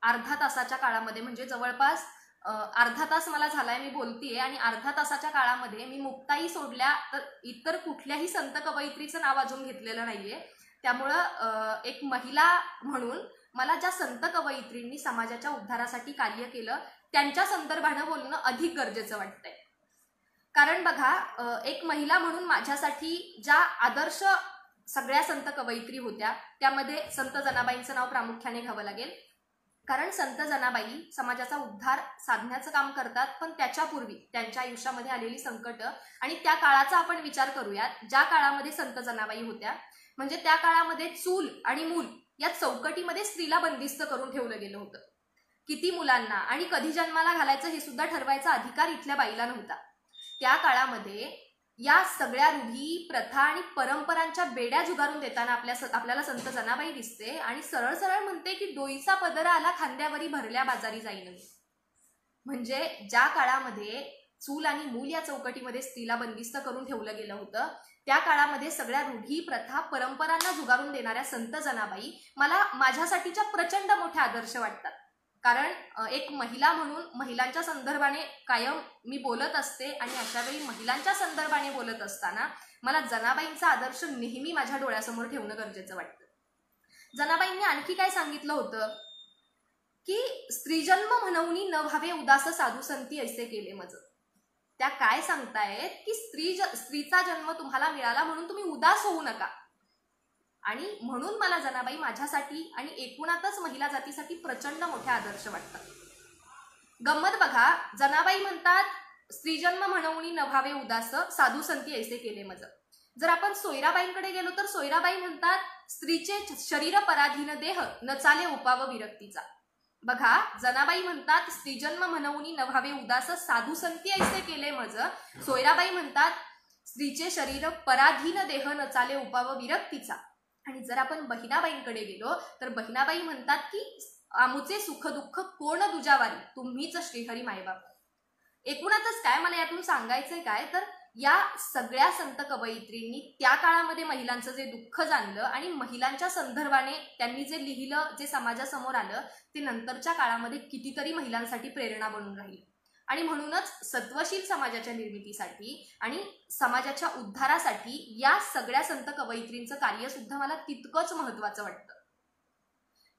अर्धा तासाच्या काळामध्ये म्हणजे जवळपास अर्धा तास मला झालाय मी बोलतीये आणि अर्धा तासाच्या काळामध्ये मी मुक्ताई सोडल्या तर इतर कुठल्याही संत कवयित्रीचं नाव अजून घेतलेलं नाहीये. त्यामुळं एक महिला म्हणून मला ज्या संत कवयित्रींनी समाजाच्या उद्धारासाठी कार्य केलं त्यांच्या संदर्भानं बोलणं अधिक गरजेचं वाटतंय. कारण बघा एक महिला म्हणून माझ्यासाठी ज्या आदर्श सगळ्या संत कवयित्री होत्या त्यामध्ये संत जनाबाईंचं नाव प्रामुख्याने घ्यावं लागेल. कारण संत जनाबाई समाजाचा उद्धार साधण्याचं काम करतात, पण त्याच्यापूर्वी त्यांच्या आयुष्यामध्ये आलेली संकट आणि त्या काळाचा आपण विचार करूयात. ज्या काळामध्ये संत जनाबाई होत्या म्हणजे त्या काळामध्ये चूल आणि मूल या चौकटीमध्ये स्त्रीला बंदिस्त करून ठेवलं गेलं होतं. किती मुलांना आणि कधी जन्माला घालायचं हे सुद्धा ठरवायचा अधिकार इथल्या बाईला नव्हता. त्या काळामध्ये या सगळ्या रूढी प्रथा आणि परंपरांच्या बेड्या झुगारून देताना आपल्याला संत जनाबाई दिसते आणि सरळ सरळ म्हणते की डोईचा पदरा आला खांद्यावरी भरल्या बाजारी जाईन. म्हणजे ज्या काळामध्ये चूल आणि मूल या चौकटीमध्ये स्त्रीला बंदिस्त करून ठेवलं गेलं होतं त्या काळामध्ये सगळ्या रूढी प्रथा परंपरांना झुगारून देणाऱ्या संत जनाबाई मला माझ्यासाठीच्या प्रचंड मोठ्या आदर्श वाटतात. कारण एक महिला म्हणून महिलांच्या संदर्भाने कायम मी बोलत असते आणि अशावेळी महिलांच्या संदर्भाने बोलत असताना मला जनाबाईंचा आदर्श नेहमी माझ्या डोळ्यासमोर ठेवणं गरजेचं वाटतं. जनाबाईंनी आणखी काय सांगितलं होतं की स्त्रीजन्म म्हणून न व्हावे उदास साधू संती ऐसे केले मज. त्या काय सांगतायत की स्त्रीचा जन्म तुम्हाला मिळाला म्हणून तुम्ही उदास होऊ नका. आणि म्हणून मला जनाबाई माझ्यासाठी आणि एकूणातच महिला जातीसाठी प्रचंड मोठ्या आदर्श वाटतात. गंमत बघा, जनाबाई म्हणतात स्त्रीजन्म म्हणून न व्हावे उदास साधू संती ऐसे केले मज. जर आपण सोयराबाईंकडे गेलो तर सोयराबाई म्हणतात स्त्रीचे शरीर पराधीन देह न चाले उपाव विरक्तीचा. बघा, जनाबाई म्हणतात स्त्रीजन्म म्हणून न व्हावे उदास साधू संती ऐसे केले मज. सोयराबाई म्हणतात स्त्रीचे शरीर पराधीन देह न चाले उपाव विरक्तीचा. आणि जर आपण बहिणाबाईंकडे गेलो तर बहिणाबाई म्हणतात की आमुचे सुख दुःख कोण दुजावारी तुम्हीच श्रीहरी मायबाप. एकूणातच काय मला यातून सांगायचंय काय तर या सगळ्या संत कवयित्रींनी त्या काळामध्ये महिलांचं जे दुःख जाणलं आणि महिलांच्या संदर्भाने त्यांनी जे लिहिलं जे समाजासमोर आलं ते नंतरच्या काळामध्ये कितीतरी महिलांसाठी प्रेरणा बनून राहील. आणि म्हणूनच सत्वशील समाजाच्या निर्मितीसाठी आणि समाजाच्या उद्धारासाठी या सगळ्या संत कवयित्रींचं कार्य सुद्धा मला तितकंच महत्वाचं वाटतं.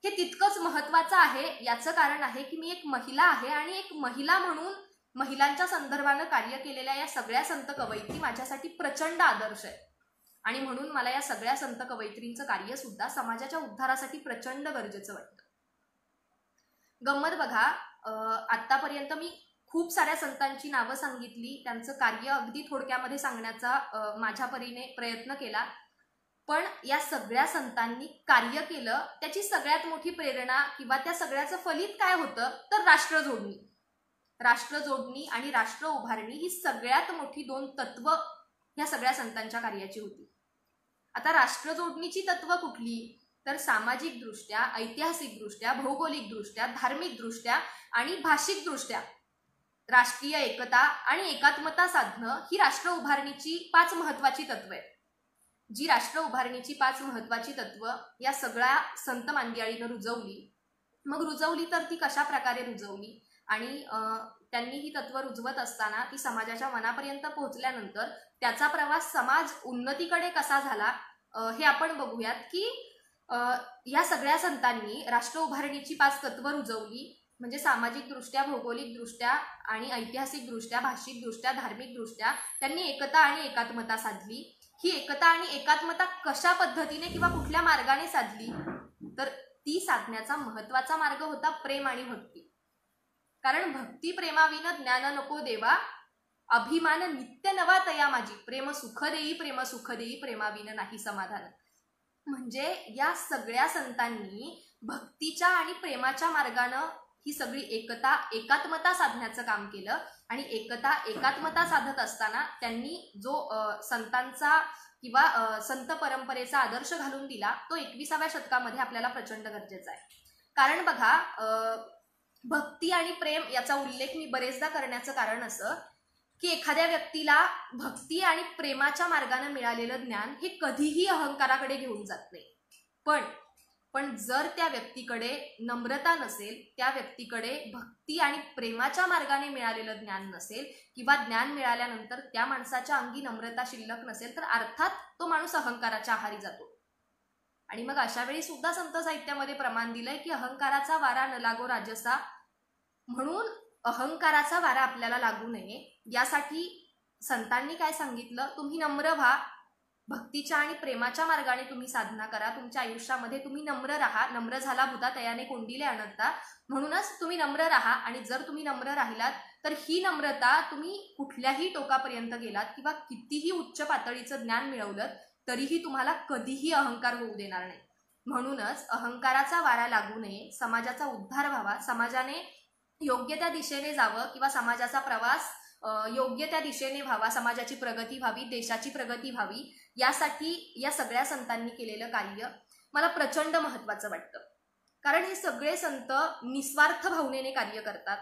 हे तितकंच महत्वाचं आहे याचं कारण आहे की मी एक महिला आहे आणि एक महिला म्हणून महिलांच्या संदर्भानं कार्य केलेल्या या सगळ्या संत कवयित्री माझ्यासाठी प्रचंड आदर्श आहे. आणि म्हणून मला या सगळ्या संत कवयित्रींचं कार्य सुद्धा समाजाच्या उद्धारासाठी प्रचंड गरजेचं वाटतं. गंमत बघा, आतापर्यंत मी खूप साऱ्या संतांची नावं सांगितली, त्यांचं कार्य अगदी थोडक्यामध्ये सांगण्याचा माझ्या परीने प्रयत्न केला. पण या सगळ्या संतांनी कार्य केलं त्याची सगळ्यात मोठी प्रेरणा किंवा त्या सगळ्याचं फलित काय होतं तर राष्ट्रजोडणी. राष्ट्रजोडणी आणि राष्ट्र उभारणी ही सगळ्यात मोठी दोन तत्व ह्या सगळ्या संतांच्या कार्याची होती. आता राष्ट्रजोडणीची तत्व कुठली तर सामाजिक दृष्ट्या, ऐतिहासिक दृष्ट्या, भौगोलिक दृष्ट्या, धार्मिक दृष्ट्या आणि भाषिक दृष्ट्या राष्ट्रीय एकता आणि एकात्मता साधणं ही राष्ट्र उभारणीची 5 महत्वाची तत्व आहेत. जी राष्ट्र उभारणीची 5 महत्वाची तत्व या सगळ्या संत मांदियाळीनं रुजवली. मग रुजवली तर ती कशा प्रकारे रुजवली आणि त्यांनी ही तत्व रुजवत असताना ती समाजाच्या मनापर्यंत पोहोचल्यानंतर त्याचा प्रवास समाज उन्नतीकडे कसा झाला हे आपण बघूयात. की या सगळ्या संतांनी राष्ट्र उभारणीची 5 तत्व रुजवली. म्हणजे सामाजिकदृष्ट्या, भौगोलिकदृष्ट्या आणि ऐतिहासिकदृष्ट्या, भाषिकदृष्ट्या, धार्मिकदृष्ट्या त्यांनी एकता आणि एकात्मता साधली. ही एकता आणि एकात्मता कशा पद्धतीने किंवा कुठल्या मार्गाने साधली, तर ती साधण्याचा महत्वाचा मार्ग होता प्रेम आणि भक्ती. कारण भक्ती प्रेमाविन ज्ञान नको देवा, अभिमान नित्य नवा तया माझी, प्रेम सुख देई प्रेमाविन नाही समाधान. म्हणजे या सगळ्या संतांनी भक्तीच्या आणि प्रेमाच्या मार्गानं ही सगळी एकता एकात्मता साधण्याचं काम केलं. आणि एकता एकात्मता साधत असताना त्यांनी जो संतांचा किंवा संत परंपरेचा आदर्श घालून दिला तो 21व्या शतकामध्ये आपल्याला प्रचंड गरजेचा आहे. कारण बघा, भक्ती आणि प्रेम याचा उल्लेख मी बरेचदा करण्याचं कारण असं की एखाद्या व्यक्तीला भक्ती आणि प्रेमाच्या मार्गाने मिळालेलं ज्ञान हे कधीही अहंकाराकडे घेऊन जात नाही. पण जर त्या व्यक्तीकडे नम्रता नसेल, त्या व्यक्तीकडे भक्ती आणि प्रेमाच्या मार्गाने मिळालेलं ज्ञान नसेल किंवा ज्ञान मिळाल्यानंतर त्या माणसाच्या अंगी नम्रता शिल्लक नसेल, तर अर्थात तो माणूस अहंकाराच्या आहारी जातो. आणि मग अशा वेळी सुद्धा संत साहित्यामध्ये प्रमाण दिलंय की अहंकाराचा वारा न लागो राजसा. म्हणून अहंकाराचा वारा आपल्याला लागू नये यासाठी संतांनी काय सांगितलं, तुम्ही नम्र व्हा, भक्तीच्या आणि प्रेमाच्या मार्गाने तुम्ही साधना करा, तुमच्या आयुष्यामध्ये तुम्ही नम्र राहा. नम्र झाला भूता तयाने कोंडिले अनंता. म्हणूनच तुम्ही नम्र राहा. आणि जर तुम्ही नम्र राहिलात तर ही नम्रता तुम्ही कुठल्याही टोकापर्यंत गेलात किंवा कितीही उच्च पातळीचं ज्ञान मिळवलं तरीही तुम्हाला कधीही अहंकार होऊ देणार नाही. म्हणूनच अहंकाराचा वारा लागू नये, समाजाचा उद्धार व्हावा, समाजाने योग्य त्या दिशेने जावं किंवा समाजाचा प्रवास योग्य त्या दिशेने व्हावा, समाजाची प्रगती व्हावी, देशाची प्रगती व्हावी, यासाठी या सगळ्या संतांनी केलेलं कार्य मला प्रचंड महत्वाचं वाटतं. कारण हे सगळे संत निस्वार्थ भावनेने कार्य करतात.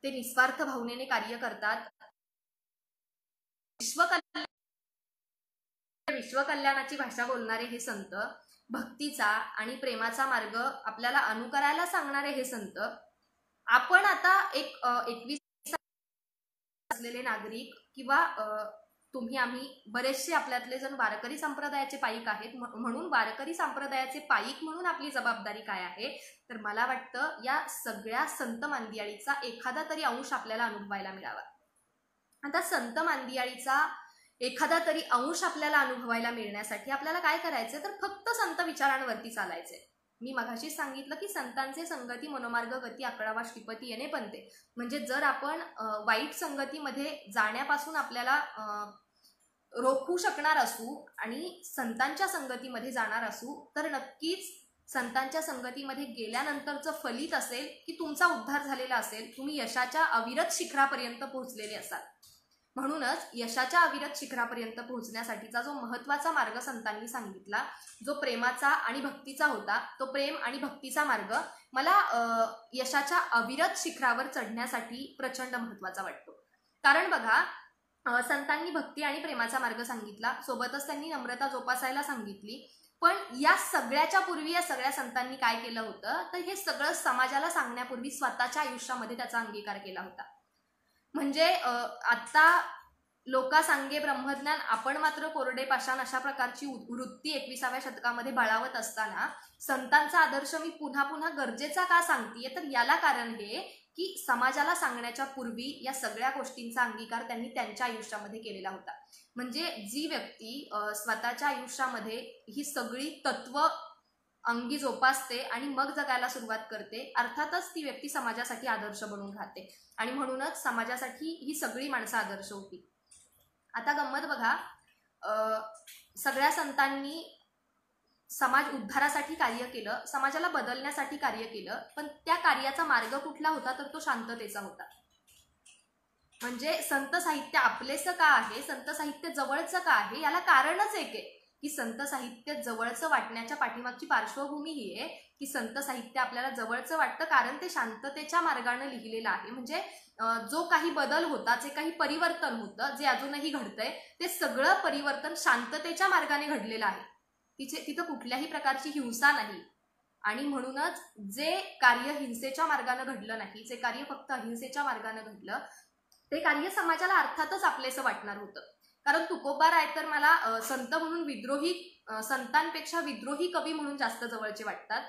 ते निस्वार्थ भावनेने कार्य करतात. विश्वकल्याणाची भाषा बोलणारे हे संत, भक्तीचा आणि प्रेमाचा मार्ग आपल्याला अनुकरायला सांगणारे हे संत. आपण आता 21 असलेले नागरिक किंवा तुम्ही आम्ही बरेचसे आपल्यातले जण वारकरी संप्रदायाचे पाईक आहेत. म्हणून वारकरी संप्रदायाचे पाईक म्हणून आपली जबाबदारी काय आहे, तर मला वाटतं या सगळ्या संत मांदियाळीचा एखादा तरी अंश आपल्याला अनुभवायला मिळावा. आता संत मांदियाळीचा एखादा तरी अंश आपल्याला अनुभवायला मिळण्यासाठी आपल्याला काय करायचं, तर फक्त संत विचारांवरती चालायचे. मी मगाशी सांगितलं की संतांचे संगती मनोमार्ग गती 11वा श्रीपती येणे बनते. म्हणजे जर आपण वाईट संगतीमध्ये जाण्यापासून आपल्याला रोखू शकणार असू आणि संतांच्या संगतीमध्ये जाणार असू, तर नक्कीच संतांच्या संगतीमध्ये गेल्यानंतरचं फलित असेल की तुमचा उद्धार झालेला असेल, तुम्ही यशाच्या अविरत शिखरापर्यंत पोहोचलेले असाल. म्हणूनच यशाच्या अविरत शिखरापर्यंत पोहोचण्यासाठीचा जो महत्वाचा मार्ग संतांनी सांगितला, जो प्रेमाचा आणि भक्तीचा होता, तो प्रेम आणि भक्तीचा मार्ग मला यशाच्या अविरत शिखरावर चढण्यासाठी प्रचंड महत्वाचा वाटतो. कारण बघा, संतांनी भक्ती आणि प्रेमाचा मार्ग सांगितला, सोबतच त्यांनी नम्रता जोपासायला सांगितली. पण या सगळ्याच्या पूर्वी या सगळ्या संतांनी काय केलं होतं, तर हे सगळं समाजाला सांगण्यापूर्वी स्वतःच्या आयुष्यामध्ये त्याचा अंगीकार केला होता. म्हणजे आता लोका सांगे ब्रह्मज्ञान, आपण मात्र कोरडे पाषाण, अशा प्रकारची वृत्ती 21व्या शतकामध्ये बाळावत असताना संतांचा आदर्श मी पुन्हा पुन्हा गरजेचा का सांगतेय, तर याला कारण हे की समाजाला सांगण्याच्या पूर्वी या सगळ्या गोष्टींचा अंगीकार त्यांनी त्यांच्या आयुष्यामध्ये केलेला होता. म्हणजे जी व्यक्ती स्वतःच्या आयुष्यामध्ये ही सगळी तत्व अंगी जोपासते आणि मग जगायला सुरुवात करते, अर्थातच ती व्यक्ती समाजासाठी आदर्श बनून राहते. आणि म्हणूनच समाजासाठी ही सगळी माणसं आदर्श होती. आता गंमत बघा, सगळ्या संतांनी समाज उद्धारासाठी कार्य केलं, समाजाला बदलण्यासाठी कार्य केलं, पण त्या कार्याचा मार्ग कुठला होता, तर तो शांततेचा होता. म्हणजे संत साहित्य आपलेसं का आहे, संत साहित्य जवळचं का आहे, याला कारणच एक आहे की संत साहित्य जवळचं वाटण्याच्या पाठीमागची पार्श्वभूमी ही आहे की संत साहित्य आपल्याला जवळचं वाटतं कारण ते शांततेच्या मार्गाने लिहिलेलं आहे. म्हणजे जो काही बदल होता, जे काही परिवर्तन होतं, जे अजूनही घडतंय, ते सगळं परिवर्तन शांततेच्या मार्गाने घडलेलं आहे. तिथं कुठल्याही प्रकारची हिंसा नाही. आणि म्हणूनच जे कार्य हिंसेच्या मार्गाने घडलं नाही, जे कार्य फक्त अहिंसेच्या मार्गाने घडलं, ते कार्य समाजाला अर्थातच आपलेसं वाटणार होतं. कारण तुकोबाराय तर मला संत म्हणून विद्रोही, संतांपेक्षा विद्रोही कवी म्हणून जास्त जवळचे वाटतात.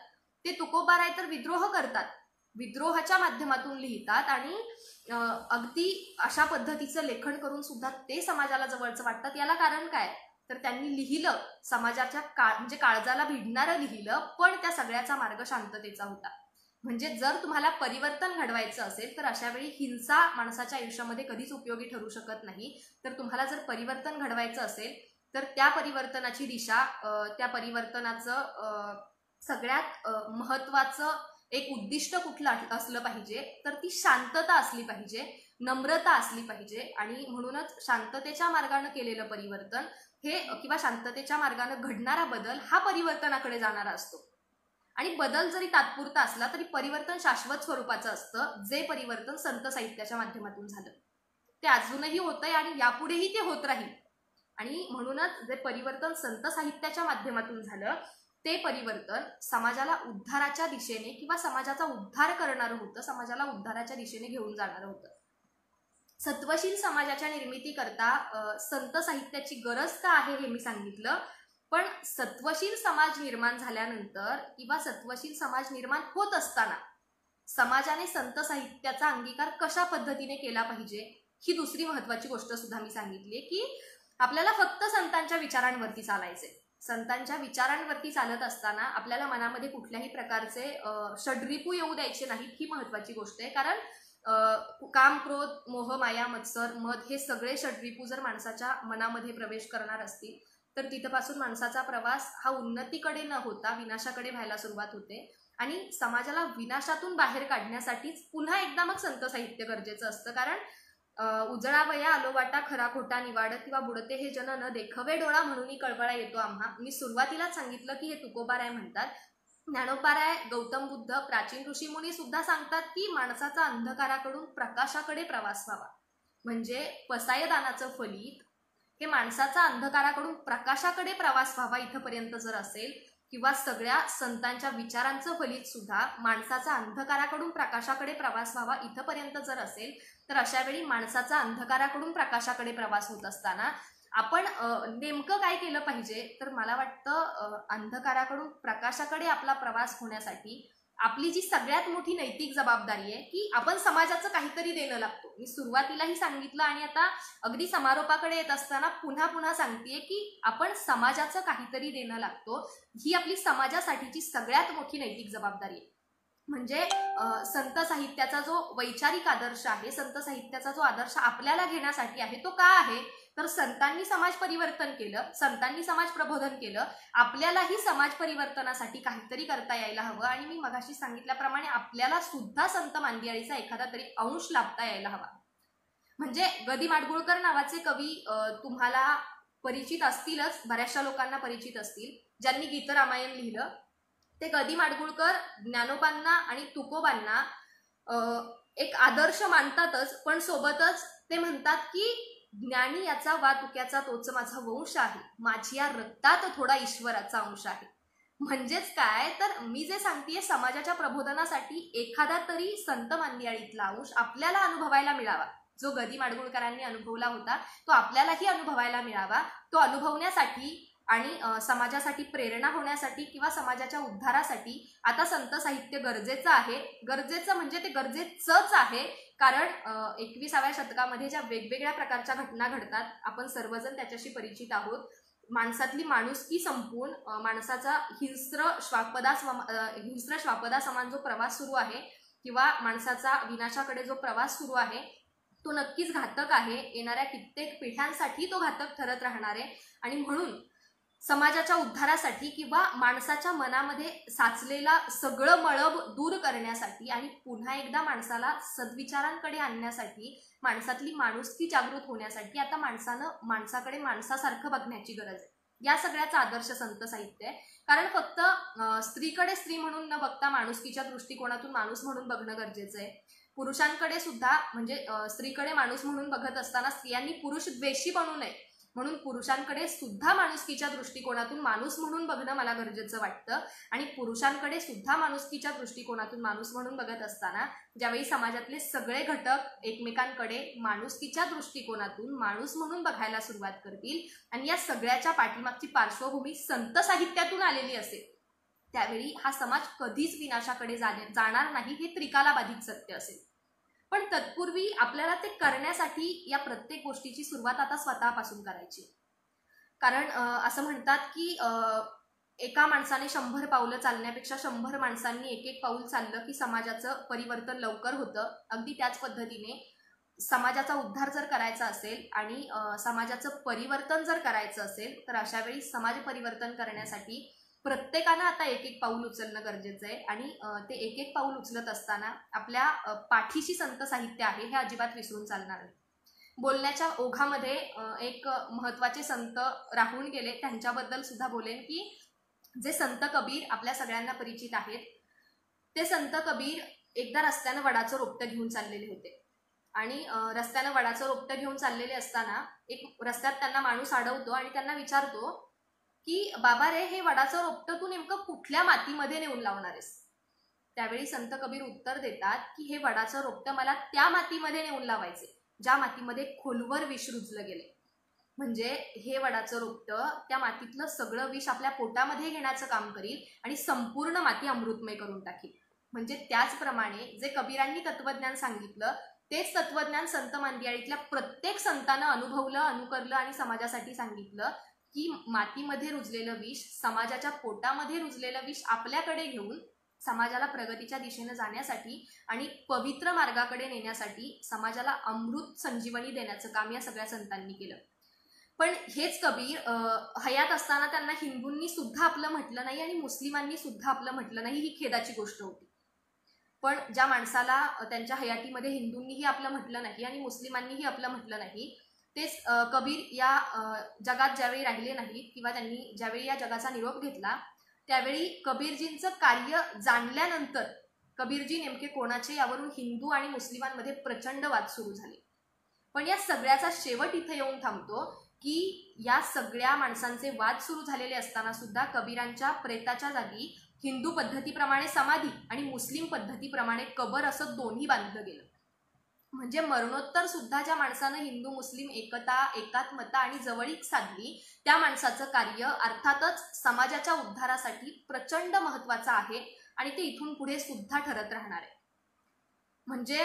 ते तुकोबाराय तर विद्रोह करतात, विद्रोहाच्या माध्यमातून लिहितात आणि अगदी अशा पद्धतीचं लेखन करून सुद्धा ते समाजाला जवळचं वाटतात. याला कारण काय, तर त्यांनी लिहिलं समाजाच्या म्हणजे काळजाला भिडणारं लिहिलं, पण त्या सगळ्याचा मार्ग शांततेचा होता. म्हणजे जर तुम्हाला परिवर्तन घडवायचं असेल तर अशा वेळी हिंसा माणसाच्या आयुष्यामध्ये कधीच उपयोगी ठरू शकत नाही. तर तुम्हाला जर परिवर्तन घडवायचं असेल तर त्या परिवर्तनाची दिशा, त्या परिवर्तनाचं सगळ्यात महत्वाचं एक उद्दिष्ट कुठलं असलं पाहिजे, तर ती शांतता असली पाहिजे, नम्रता असली पाहिजे. आणि म्हणूनच शांततेच्या मार्गाने केलेलं परिवर्तन हे, किंवा शांततेच्या मार्गाने घडणारा बदल हा परिवर्तनाकडे जाणारा असतो. आणि बदल जरी तात्पुरता असला तरी परिवर्तन शाश्वत स्वरूपाचं असतं, जे परिवर्तन संत साहित्याच्या माध्यमातून झालं ते अजूनही होतंय आणि यापुढेही ते होत राहील. आणि म्हणूनच जे परिवर्तन संत साहित्याच्या माध्यमातून झालं ते परिवर्तन समाजाला उद्धाराच्या दिशेने, किंवा समाजाचा उद्धार करणारं होतं, समाजाला उद्धाराच्या दिशेने घेऊन जाणारं होतं. सत्वशील समाजाच्या निर्मितीकरता संत साहित्याची गरज का आहे हे मी सांगितलं. पण सत्वशील समाज निर्माण झाल्यानंतर, किंवा सत्वशील समाज निर्माण होत असताना समाजाने संत साहित्याचा अंगीकार कशा पद्धतीने केला पाहिजे ही दुसरी महत्वाची गोष्ट सुद्धा मी सांगितली, की आपल्याला फक्त संतांच्या विचारांवरती चालायचे. संतांच्या विचारांवरती चालत असताना आपल्याला मनामध्ये कुठल्याही प्रकारचे षड्रिपू येऊ द्यायचे नाहीत, ही महत्वाची गोष्ट आहे. कारण काम, क्रोध, मोह, माया, मत्सर, मद हे सगळे षड्रिपू जर माणसाच्या मनामध्ये प्रवेश करणार असतील तर तिथपासून माणसाचा प्रवास हा उन्नतीकडे न होता विनाशाकडे व्हायला सुरुवात होते. आणि समाजाला विनाशातून बाहेर काढण्यासाठीच पुन्हा एकदा मग संत साहित्य गरजेचं असतं. कारण उजळावया आलोवाटा खरा खोटा निवाड, किंवा बुडते हे जन न देखवे डोळा म्हणून कळवळा येतो आम्हा. मी सुरुवातीलाच सांगितलं की हे तुकोबाराय म्हणतात. ज्ञानोबाराय, गौतम बुद्ध, प्राचीन ऋषीमुनी सुद्धा सांगतात की माणसाचा अंधकाराकडून प्रकाशाकडे प्रवास व्हावा. म्हणजे पसायदानाचं फलित हे माणसाचा अंधकाराकडून प्रकाशाकडे प्रवास व्हावा इथपर्यंत जर असेल, किंवा सगळ्या संतांच्या विचारांचं फलित सुद्धा माणसाचा अंधकाराकडून प्रकाशाकडे प्रवास व्हावा इथपर्यंत जर असेल, तर अशा वेळी माणसाचा अंधकाराकडून प्रकाशाकडे प्रवास होत असताना आपण नेमकं काय केलं पाहिजे, तर मला वाटतं अंधकाराकडून प्रकाशाकडे आपला प्रवास होण्यासाठी आपली जी सगळ्यात मोठी नैतिक जबाबदारी आहे की आपण समाजाचं काहीतरी देणं लागतो. मी सुरुवातीलाही सांगितलं आणि आता अगदी समारोपाकडे येत असताना पुन्हा पुन्हा सांगतेय की आपण समाजाचं काहीतरी देणं लागतो. ही आपली समाजासाठीची सगळ्यात मोठी नैतिक जबाबदारी आहे. म्हणजे संत साहित्याचा जो वैचारिक आदर्श आहे, संत साहित्याचा जो आदर्श आपल्याला घेण्यासाठी आहे, तो का आहे, तर संतांनी समाज परिवर्तन केलं, संतांनी समाज प्रबोधन केलं, आपल्यालाही समाज परिवर्तनासाठी काहीतरी करता यायला हवं. आणि मी मगाशी सांगितल्याप्रमाणे आपल्याला सुद्धा संत मांदियाळीचा एखादा तरी अंश लाभता यायला हवा. म्हणजे ग. दि. माडगूळकर नावाचे कवी तुम्हाला परिचित असतीलच, बऱ्याचशा लोकांना परिचित असतील, ज्यांनी गीतरामायण लिहिलं. ते ग. दि. माडगूळकर ज्ञानोबांना आणि तुकोबांना एक आदर्श मानतातच, पण सोबतच ते म्हणतात की ज्ञानी याचा वा तुक्याचा तोच माझा वंश आहे, माझी या रक्तात थोडा ईश्वराचा अंश आहे. म्हणजेच काय, तर मी जे सांगतेय समाजाच्या प्रबोधनासाठी एखादा तरी संत मांदियाळीतला अंश आपल्याला अनुभवायला मिळावा. जो ग. दि. माडगूळकरांनी अनुभवला होता तो आपल्यालाही अनुभवायला मिळावा. तो अनुभवण्यासाठी आणि समाजासाठी प्रेरणा होण्यासाठी किंवा समाजाच्या उद्धारासाठी आता संत साहित्य गरजेचं आहे. गरजेचं म्हणजे ते गरजेचंच आहे. कारण 21व्या शतकामध्ये ज्या वेगवेगळ्या प्रकारच्या घटना घडतात, आपण सर्वजण त्याच्याशी परिचित आहोत. माणसातली माणुसकी संपून माणसाचा हिंस्र श्वापदा समान जो प्रवास सुरू आहे, किंवा माणसाचा विनाशाकडे जो प्रवास सुरू आहे, तो नक्कीच घातक आहे. येणाऱ्या कित्येक पिढ्यांसाठी तो घातक ठरत राहणार आहे. आणि म्हणून समाजाच्या उद्धारासाठी किंवा माणसाच्या मनामध्ये साचलेला सगळं मळब दूर करण्यासाठी आणि पुन्हा एकदा माणसाला सद्विचारांकडे आणण्यासाठी, माणसातली माणुसकी जागृत होण्यासाठी आता माणसाकडे माणसासारखं बघण्याची गरज आहे. या सगळ्याचा आदर्श संत साहित्य आहे. कारण फक्त स्त्रीकडे स्त्री म्हणून न बघता माणुसकीच्या दृष्टिकोनातून माणूस म्हणून बघणं गरजेचं आहे. पुरुषांकडे सुद्धा, म्हणजे स्त्रीकडे माणूस म्हणून बघत असताना स्त्रियांनी पुरुष द्वेषी बनू नये. म्हणून पुरुषांकडे सुद्धा माणुसकीच्या दृष्टिकोनातून माणूस म्हणून बघणं मला गरजेचं वाटतं. आणि पुरुषांकडे सुद्धा माणुसकीच्या दृष्टिकोनातून माणूस म्हणून बघत असताना ज्यावेळी समाजातले सगळे घटक एकमेकांकडे माणुसकीच्या दृष्टिकोनातून माणूस म्हणून बघायला सुरुवात करतील आणि या सगळ्याच्या पाठीमागची पार्श्वभूमी संत साहित्यातून आलेली असेल, त्यावेळी हा समाज कधीच विनाशाकडे जाणार नाही हे त्रिकालाबाधित सत्य असेल. पण तत्पूर्वी आपल्याला ते करण्यासाठी या प्रत्येक गोष्टीची सुरुवात आता स्वतःपासून करायची. कारण असं म्हणतात की एका माणसाने 100 पावलं चालण्यापेक्षा 100 माणसांनी एक एक पाऊल चाललं की समाजाचं परिवर्तन लवकर होतं. अगदी त्याच पद्धतीने समाजाचा उद्धार जर करायचा असेल आणि समाजाचं परिवर्तन जर करायचं असेल तर अशा वेळी समाज परिवर्तन करण्यासाठी प्रत्येकानं आता एक एक पाऊल उचलणं गरजेचं आहे. आणि ते एक एक पाऊल उचलत असताना आपल्या पाठीशी संत साहित्य आहे हे अजिबात विसरून चालणार नाही. बोलण्याच्या ओघामध्ये एक महत्वाचे संत राहून गेले, त्यांच्याबद्दल सुद्धा बोलेन की जे संत कबीर आपल्या सगळ्यांना परिचित आहेत. ते संत कबीर एकदा रस्त्यानं वडाचं रोपटं घेऊन चाललेले होते आणि रस्त्यानं वडाचं रोपटं घेऊन चाललेले असताना एक रस्त्यात त्यांना माणूस अडवतो आणि त्यांना विचारतो की बाबा रे, हे वडाचं रोपटं तू नेमकं कुठल्या मातीमध्ये नेऊन लावणार आहेस? त्यावेळी संत कबीर उत्तर देतात की हे वडाचं रोपटं मला त्या मातीमध्ये नेऊन लावायचे ज्या मातीमध्ये खोलवर विष रुजलं गेले. म्हणजे हे वडाचं रोपटं त्या मातीतलं सगळं विष आपल्या पोटामध्ये घेण्याचं काम करील आणि संपूर्ण माती अमृतमय करून टाकील. म्हणजे त्याचप्रमाणे जे कबीरांनी तत्वज्ञान सांगितलं तेच तत्वज्ञान संत मांदियाळीतल्या प्रत्येक संतानं अनुभवलं, अनुकरलं आणि समाजासाठी सांगितलं की मातीमध्ये रुजलेलं विष, समाजाच्या पोटामध्ये रुजलेलं विष आपल्याकडे घेऊन समाजाला प्रगतीच्या दिशेने जाण्यासाठी आणि पवित्र मार्गाकडे नेण्यासाठी समाजाला अमृत संजीवनी देण्याचं काम या सगळ्या संतांनी केलं. पण हेच कबीर हयात असताना त्यांना हिंदूंनी सुद्धा आपलं म्हटलं नाही आणि मुस्लिमांनी सुद्धा आपलं म्हटलं नाही, ही खेदाची गोष्ट होती. पण ज्या माणसाला त्यांच्या हयातीमध्ये हिंदूंनीही आपलं म्हटलं नाही आणि मुस्लिमांनीही आपलं म्हटलं नाही, तेच कबीर या जगात ज्यावेळी राहिले नाहीत किंवा त्यांनी ज्यावेळी या जगाचा निरोप घेतला त्यावेळी कबीरजींचं कार्य जाणल्यानंतर कबीरजी नेमके कोणाचे यावरून हिंदू आणि मुस्लिमांमध्ये प्रचंड वाद सुरू झाले. पण या सगळ्याचा शेवट इथे येऊन थांबतो की या सगळ्या माणसांचे वाद सुरू झालेले असताना सुद्धा कबीरांच्या प्रेताच्या जागी हिंदू पद्धतीप्रमाणे समाधी आणि मुस्लिम पद्धतीप्रमाणे कबर असं दोन्ही बांधलं गेलं. म्हणजे मरणोत्तर सुद्धा ज्या माणसानं हिंदू मुस्लिम एकता, एकात्मता आणि जवळीक साधली त्या माणसाचं कार्य अर्थातच समाजाच्या उद्धारासाठी प्रचंड महत्वाचं आहे आणि ते इथून पुढे सुद्धा ठरत राहणार आहे. म्हणजे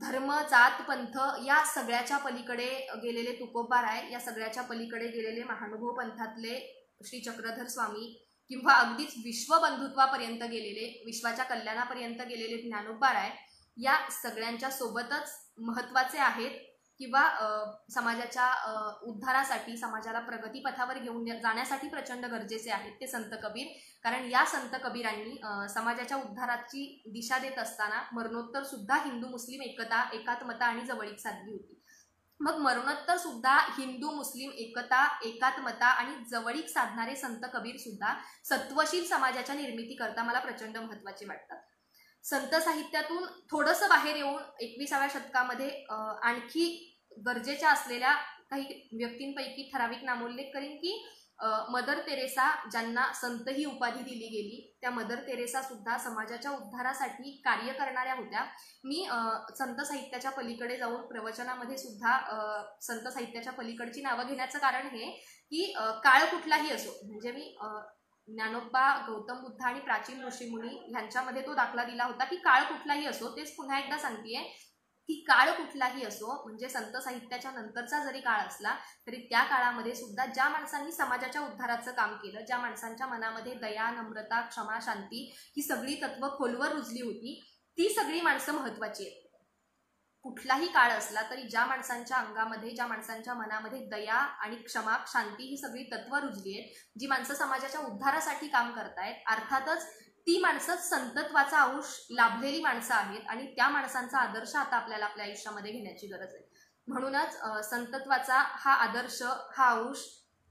धर्म, जात, पंथ या सगळ्याच्या पलीकडे गेलेले तुकोबाराय, या सगळ्याच्या पलीकडे गेलेले महानुभव पंथातले श्री चक्रधर स्वामी किंवा अगदीच विश्वबंधुत्वापर्यंत गेलेले, विश्वाच्या कल्याणापर्यंत गेलेले ज्ञानोबाराय या सगळ्यांच्या सोबतच महत्वाचे आहेत किंवा समाजाच्या उद्धारासाठी, समाजाला प्रगतीपथावर घेऊन जाण्यासाठी प्रचंड गरजेचे आहेत ते संत कबीर. कारण या संत कबीरांनी समाजाच्या उद्धाराची दिशा देत असताना मरणोत्तर सुद्धा हिंदू मुस्लिम एकता, एकात्मता आणि जवळीक साधली होती. मग मरणोत्तर सुद्धा हिंदू मुस्लिम एकता, एकात्मता आणि जवळीक साधणारे संत कबीर सुद्धा सत्वशील समाजाच्या निर्मितीकरता मला प्रचंड महत्वाचे वाटतात. संत साहित्यातून थोडंसं बाहेर येऊन 21व्या शतकामध्ये आणखी गरजेच्या असलेल्या काही व्यक्तींपैकी ठराविक नामोल्लेख करीन की मदर तेरेसा, ज्यांना संत ही उपाधी दिली गेली, त्या मदर तेरेसा सुद्धा समाजाच्या उद्धारासाठी कार्य करणाऱ्या होत्या. मी संत साहित्याच्या पलीकडे जाऊन प्रवचनामध्ये सुद्धा संत साहित्याच्या पलीकडची नावं घेण्याचं कारण हे की काळ कुठलाही असो, म्हणजे मी ज्ञानोबा, गौतम बुद्ध आणि प्राचीन ऋषीमुनी ह्यांच्यामध्ये तो दाखला दिला होता की काळ कुठलाही असो, तेच पुन्हा एकदा सांगतेय की काळ कुठलाही असो, म्हणजे संत साहित्याच्या नंतरचा जरी काळ असला तरी त्या काळामध्ये सुद्धा ज्या माणसांनी समाजाच्या उद्धाराचं काम केलं, ज्या माणसांच्या मनामध्ये दया, नम्रता, क्षमा, शांती ही सगळी तत्व खोलवर रुजली होती, ती सगळी माणसं महत्वाची आहेत. कुठलाही काळ असला तरी ज्या माणसांच्या अंगामध्ये, ज्या माणसांच्या मनामध्ये दया आणि क्षमा, शांती ही सगळी तत्व रुजली आहेत, जी माणसं समाजाच्या उद्धारासाठी काम करतायत, अर्थातच ती माणसं संतत्वाचा अंश लाभलेली माणसं आहेत आणि त्या माणसांचा आदर्श आता आपल्याला आपल्या आयुष्यामध्ये घेण्याची गरज आहे. म्हणूनच संतत्वाचा हा आदर्श, हा अंश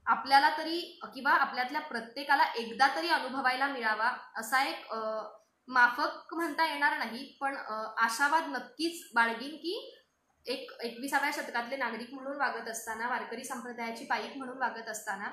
आपल्याला तरी किंवा आपल्यातल्या प्रत्येकाला एकदा तरी अनुभवायला मिळावा असा एक माफक म्हणता येणार नाही पण आशावाद नक्कीच बाळगीन की एक 21व्या शतकातले नागरिक म्हणून वागत असताना, वारकरी संप्रदायाची पाईक म्हणून वागत असताना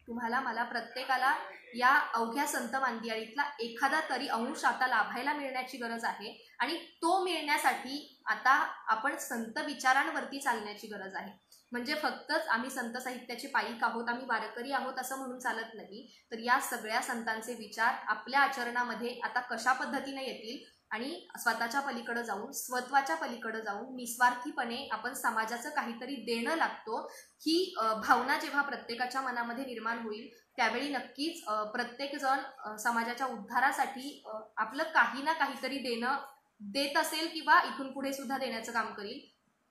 तुम्हाला मला प्रत्येकाला या अवघ्या संत मांदियाळीतला एखादा तरी अंश आता लाभायला मिळण्याची गरज आहे. आणि तो मिळण्यासाठी आता आपण संत विचारांवरती चालण्याची गरज आहे. म्हणजे फक्तच आम्ही संत साहित्याचे पाईक आहोत, आम्ही वारकरी आहोत असं म्हणून चालत नाही. तर या सगळ्या संतांचे विचार आपल्या आचरणामध्ये आता कशा पद्धतीने येतील आणि स्वतःच्या पलीकडे जाऊन, स्वत्वाच्या पलीकडे जाऊन निस्वार्थीपणे आपण समाजाचं काहीतरी देणं लागतो, ही भावना जेव्हा प्रत्येकाच्या मनामध्ये निर्माण होईल त्यावेळी नक्कीच प्रत्येक जण समाजाच्या उद्धारासाठी आपलं काही ना काहीतरी देणं देत असेल किंवा इथून पुढे सुद्धा देण्याचं काम करील.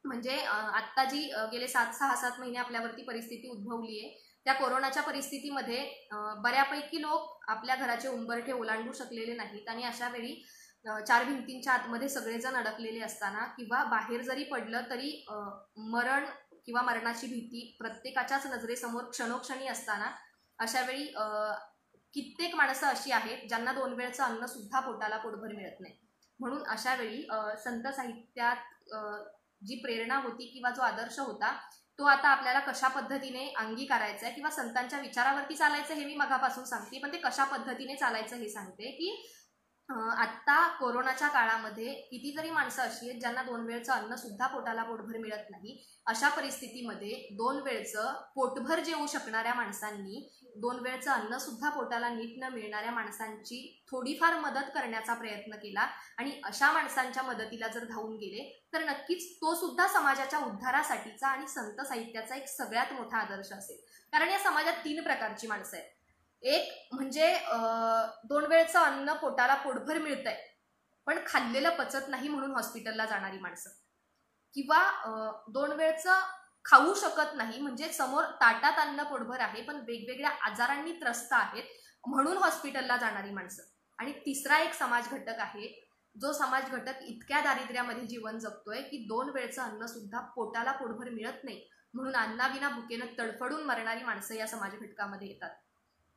म्हणजे आत्ता जी गेले 6-7 महिने आपल्यावरती परिस्थिती उद्भवली आहे, त्या कोरोनाच्या परिस्थितीमध्ये बऱ्यापैकी लोक आपल्या घराचे उंबरठे ओलांडू शकलेले नाहीत. आणि अशा वेळी 4 भिंतींच्या आतमध्ये सगळेजण अडकलेले असताना किंवा बाहेर जरी पडलं तरी मरण किंवा मरणाची भीती प्रत्येकाच्याच नजरेसमोर क्षणोक्षणी असताना, अशा वेळी कित्येक माणसं अशी आहेत ज्यांना 2 वेळचं अन्न सुद्धा पोटाला पोटभर मिळत नाही. म्हणून अशा वेळी संत साहित्यात जी प्रेरणा होती किंवा जो आदर्श होता तो आता आपल्याला कशा पद्धतीने अंगीकारायचा आहे किंवा संतांच्या विचारावरती चालायचं हे मी मगापासून सांगते, पण ते कशा पद्धतीने चालायचं हे सांगते की आत्ता कोरोनाच्या काळामध्ये कितीतरी माणसं अशी आहेत ज्यांना 2 वेळचं अन्न सुद्धा पोटाला पोटभर मिळत नाही. अशा परिस्थितीमध्ये 2 वेळचं पोटभर जेवू शकणाऱ्या माणसांनी 2 वेळचं अन्न सुद्धा पोटाला नीट न मिळणाऱ्या माणसांची थोडीफार मदत करण्याचा प्रयत्न केला. आणि अशा माणसांच्या मदतीला जर धावून गेले तर नक्कीच तो सुद्धा समाजाच्या उद्धारासाठीचा आणि संत साहित्याचा एक सगळ्यात मोठा आदर्श असेल. कारण या समाजात 3 प्रकारची माणसं आहेत. एक म्हणजे 2 वेळचं अन्न पोटाला पोटभर मिळतंय पण खाल्लेलं पचत नाही म्हणून हॉस्पिटलला जाणारी माणसं, किंवा 2 वेळचं खाऊ शकत नाही म्हणजे समोर ताटात अन्न पोटभर आहे पण वेगवेगळ्या आजारांनी त्रस्त आहेत म्हणून हॉस्पिटलला जाणारी माणसं. आणि तिसरा एक समाज घटक आहे, जो समाज घटक इतक्या दारिद्र्यामध्ये जीवन जगतोय की 2 वेळचं अन्न सुद्धा पोटाला पोटभर मिळत नाही म्हणून अन्नाविना भुकेनं तडफडून मरणारी माणसं या समाज घटकामध्ये येतात.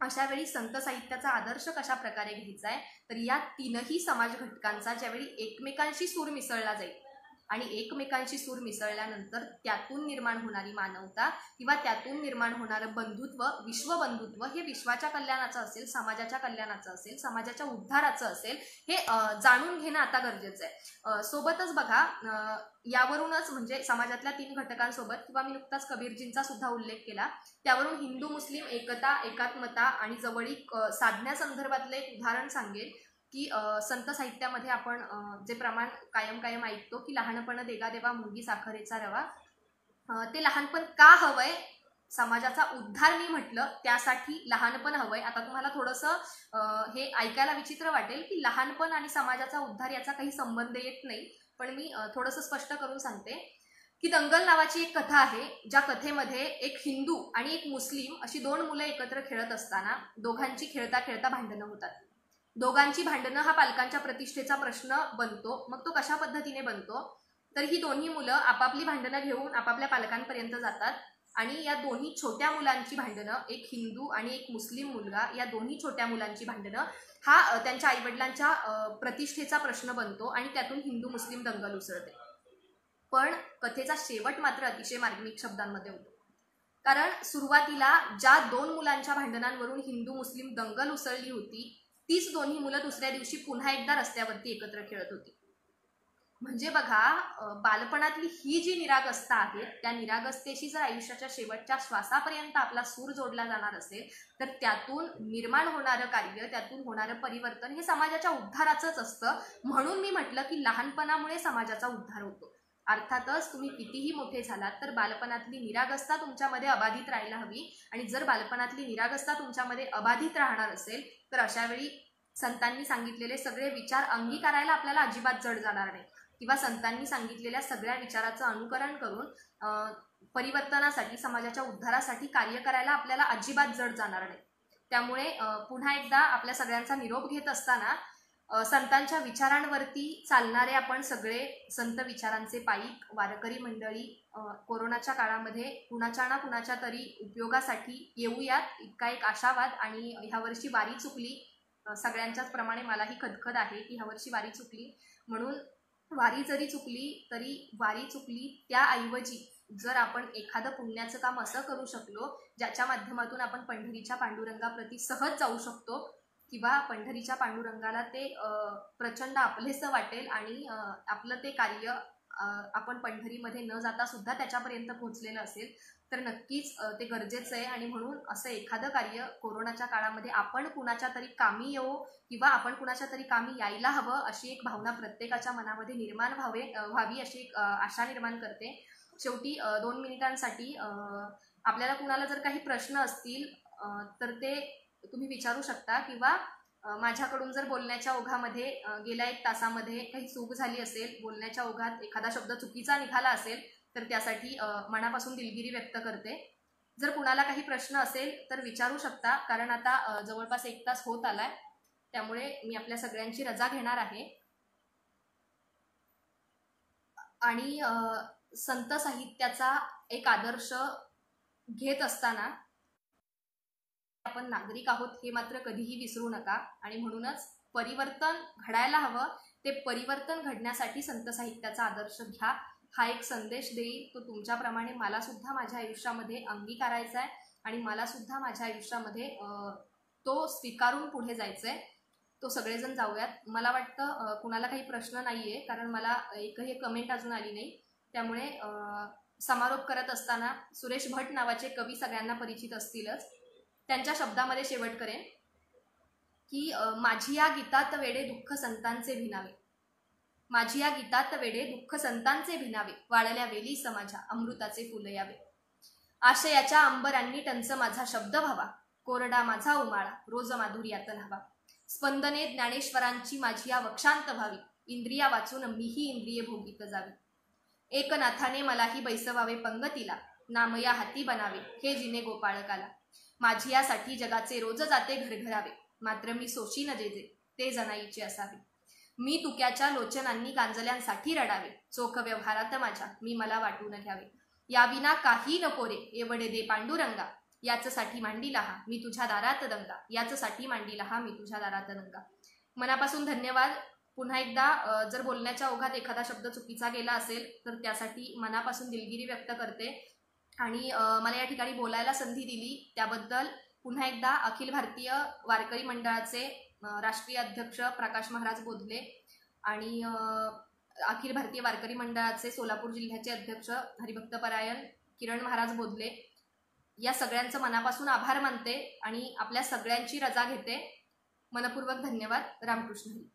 अशा वेळी संत साहित्याचा आदर्श कशा प्रकारे घ्यायचा आहे तर या 3ही समाज घटकांचा ज्यावेळी एकमेकांशी सूर मिसळला जाईल आणि एकमेकांशी सूर मिसळल्यानंतर त्यातून निर्माण होणारी मानवता किंवा त्यातून निर्माण होणारं बंधुत्व, विश्वबंधुत्व हे विश्वाच्या कल्याणाचं असेल, समाजाच्या कल्याणाचं असेल, समाजाच्या उद्धाराचं असेल, हे जाणून घेणं आता गरजेचं आहे. सोबतच बघा, यावरूनच म्हणजे समाजातल्या 3 घटकांसोबत किंवा मी नुकताच कबीरजींचा सुद्धा उल्लेख केला त्यावरून हिंदू मुस्लिम एकता, एकात्मता आणि जवळीक साधण्यासंदर्भातलं एक उदाहरण सांगेल की संत साहित्यामध्ये आपण जे प्रमाण कायम ऐकतो की लहानपण देगा देवा मुंगी साखरेचा रवा, ते लहानपण का हवंय? समाजाचा उद्धार मी म्हटलं त्यासाठी लहानपण हवंय. आता तुम्हाला थोडंसं हे ऐकायला विचित्र वाटेल की लहानपण आणि समाजाचा उद्धार याचा काही संबंध येत नाही, पण मी थोडंसं स्पष्ट करून सांगते की दंगल नावाची एक कथा आहे, ज्या कथेमध्ये एक हिंदू आणि एक मुस्लिम अशी 2 मुलं एकत्र खेळत असताना दोघांची खेळता खेळता भांडणं होतात. दोघांची भांडणं हा पालकांच्या प्रतिष्ठेचा प्रश्न बनतो. मग तो कशा पद्धतीने बनतो तर ही दोन्ही मुलं आपापली भांडणं घेऊन आपापल्या पालकांपर्यंत जातात आणि या दोन्ही छोट्या मुलांची भांडणं, एक हिंदू आणि एक मुस्लिम मुलगा, या दोन्ही छोट्या मुलांची भांडणं हा त्यांच्या आईवडिलांच्या प्रतिष्ठेचा प्रश्न बनतो आणि त्यातून हिंदू मुस्लिम दंगल उसळते. पण कथेचा शेवट मात्र अतिशय मार्मिक शब्दांमध्ये होतो. कारण सुरुवातीला ज्या 2 मुलांच्या भांडणांवरून हिंदू मुस्लिम दंगल उसळली होती तीच दोन्ही मुलं दुसऱ्या दिवशी पुन्हा एकदा रस्त्यावरती एकत्र खेळत होती. म्हणजे बघा, बालपणातली ही जी निरागसता आहे त्या निरागसतेशी जर आयुष्याच्या शेवटच्या श्वासापर्यंत आपला सूर जोडला जाणार असेल तर त्यातून निर्माण होणारं कार्य, त्यातून होणारं परिवर्तन हे समाजाच्या उद्धाराचंच असतं. म्हणून मी म्हटलं की लहानपणामुळे समाजाचा उद्धार होतो. अर्थातच तुम्ही कितीही मोठे झालात तर बालपणातली निरागसता तुमच्यामध्ये अबाधित राहायला हवी. आणि जर बालपणातली निरागसता तुमच्यामध्ये अबाधित राहणार असेल तर अशा वेळी संतांनी सांगितलेले सगळे विचार अंगीकारायला आपल्याला अजिबात जड जाणार नाही किंवा संतांनी सांगितलेल्या सगळ्या विचाराचं अनुकरण करून परिवर्तनासाठी, समाजाच्या उद्धारासाठी कार्य करायला आपल्याला अजिबात जड जाणार नाही. त्यामुळे पुन्हा एकदा आपल्या सगळ्यांचा निरोप घेत असताना संतांच्या विचारांवरती चालणारे आपण सगळे संत विचारांचे पाईक, वारकरी मंडळी कोरोनाच्या काळामध्ये कुणाच्या ना कुणाच्या तरी उपयोगासाठी येऊयात इतका एक आशावाद. आणि ह्यावर्षी वारी चुकली, सगळ्यांच्याच प्रमाणे मलाही खदखद आहे की ह्यावर्षी वारी चुकली, म्हणून वारी जरी चुकली तरी वारी चुकली त्याऐवजी जर आपण एखादं पुण्याचं काम असं करू शकलो ज्याच्या माध्यमातून आपण पंढरीच्या पांडुरंगाप्रती सहज जाऊ शकतो किंवा पंढरीच्या पांडुरंगाला ते प्रचंड आपलेसं वाटेल आणि आपलं ते कार्य आपण पंढरीमध्ये न जाता सुद्धा त्याच्यापर्यंत पोहोचलेलं असेल तर नक्कीच ते गरजेचं आहे. आणि म्हणून असं एखादं कार्य कोरोनाच्या काळामध्ये आपण कुणाच्या तरी कामी येऊ किंवा आपण कुणाच्या तरी कामी यायला हवं अशी एक भावना प्रत्येकाच्या मनामध्ये निर्माण व्हावी अशी एक आशा निर्माण करते. शेवटी 2 मिनिटांसाठी आपल्याला कुणाला जर काही प्रश्न असतील तर ते तुम्ही विचारू शकता किंवा माझ्याकडून जर बोलण्याच्या ओघामध्ये गेल्या 1 तासामध्ये काही चूक झाली असेल, बोलण्याच्या ओघात एखादा शब्द चुकीचा निघाला असेल तर त्यासाठी मनापासून दिलगिरी व्यक्त करते. जर कुणाला काही प्रश्न असेल तर विचारू शकता, कारण आता जवळपास 1 तास होत आलाय, त्यामुळे मी आपल्या सगळ्यांची रजा घेणार आहे. आणि संत साहित्याचा एक आदर्श घेत असताना आपण नागरिक आहोत हे मात्र कधीही विसरू नका. आणि म्हणूनच परिवर्तन घडायला हवं, ते परिवर्तन घडण्यासाठी संत साहित्याचा आदर्श घ्या हा एक संदेश देईल. तो तुमच्याप्रमाणे मला सुद्धा माझ्या आयुष्यामध्ये अंगीकारायचा आहे आणि मला सुद्धा माझ्या आयुष्यामध्ये तो स्वीकारून पुढे जायचा आहे. तो सगळेजण जाऊयात. मला वाटतं कुणाला काही प्रश्न नाही आहे, कारण मला एकही कमेंट अजून आली नाही. त्यामुळे समारोप करत असताना सुरेश भट नावाचे कवी सगळ्यांना परिचित असतीलच, त्यांच्या शब्दामध्ये शेवट करेन की माझी या गीतात वेडे दुःख संतांचे भिनावे, माझी या गीतात वेडे दुःख संतांचे भिनावे, वाळल्या वेली समाजा अमृताचे फुल यावे. आशयाच्या अंबरांनी टंच माझा शब्द व्हावा, कोरडा माझा उमाळा रोज माधुर्यात न्हावा. स्पंदने ज्ञानेश्वरांची माझी या वक्षांत व्हावी, इंद्रिया वाचून मीही इंद्रिये भोगीत जावी. एकनाथाने मलाही बैसवावे पंगतीला, नाम या हाती बनावे हे जिने गोपाळकाला. माझी यासाठी जगाचे रोज जाते घरघरावे, मात्र मी सोशी न जे ते जनाईचे असावे. मी तुक्याच्या लोचनांनी गांजल्यांसाठी रडावे, चोख व्यवहारात माझ्या मी मला वाटून घ्यावे. याविना काही नको रे एवढे दे पांडुरंगा, याचसाठी मांडीला हा मी तुझ्या दारात दंगा, याचसाठी मांडीला हा मी तुझ्या दारात दंगा. मनापासून धन्यवाद. पुन्हा एकदा जर बोलण्याच्या ओघात एखादा शब्द चुकीचा गेला असेल तर त्यासाठी मनापासून दिलगिरी व्यक्त करते. आणि मला या ठिकाणी बोलायला संधी दिली त्याबद्दल पुन्हा एकदा अखिल भारतीय वारकरी मंडळाचे राष्ट्रीय अध्यक्ष प्रकाश महाराज बोधले आणि अखिल भारतीय वारकरी मंडळाचे सोलापूर जिल्ह्याचे अध्यक्ष हरिभक्तपरायण किरण महाराज बोधले, या सगळ्यांचं मनापासून आभार मानते आणि आपल्या सगळ्यांची रजा घेते. मनपूर्वक धन्यवाद. रामकृष्ण हरी.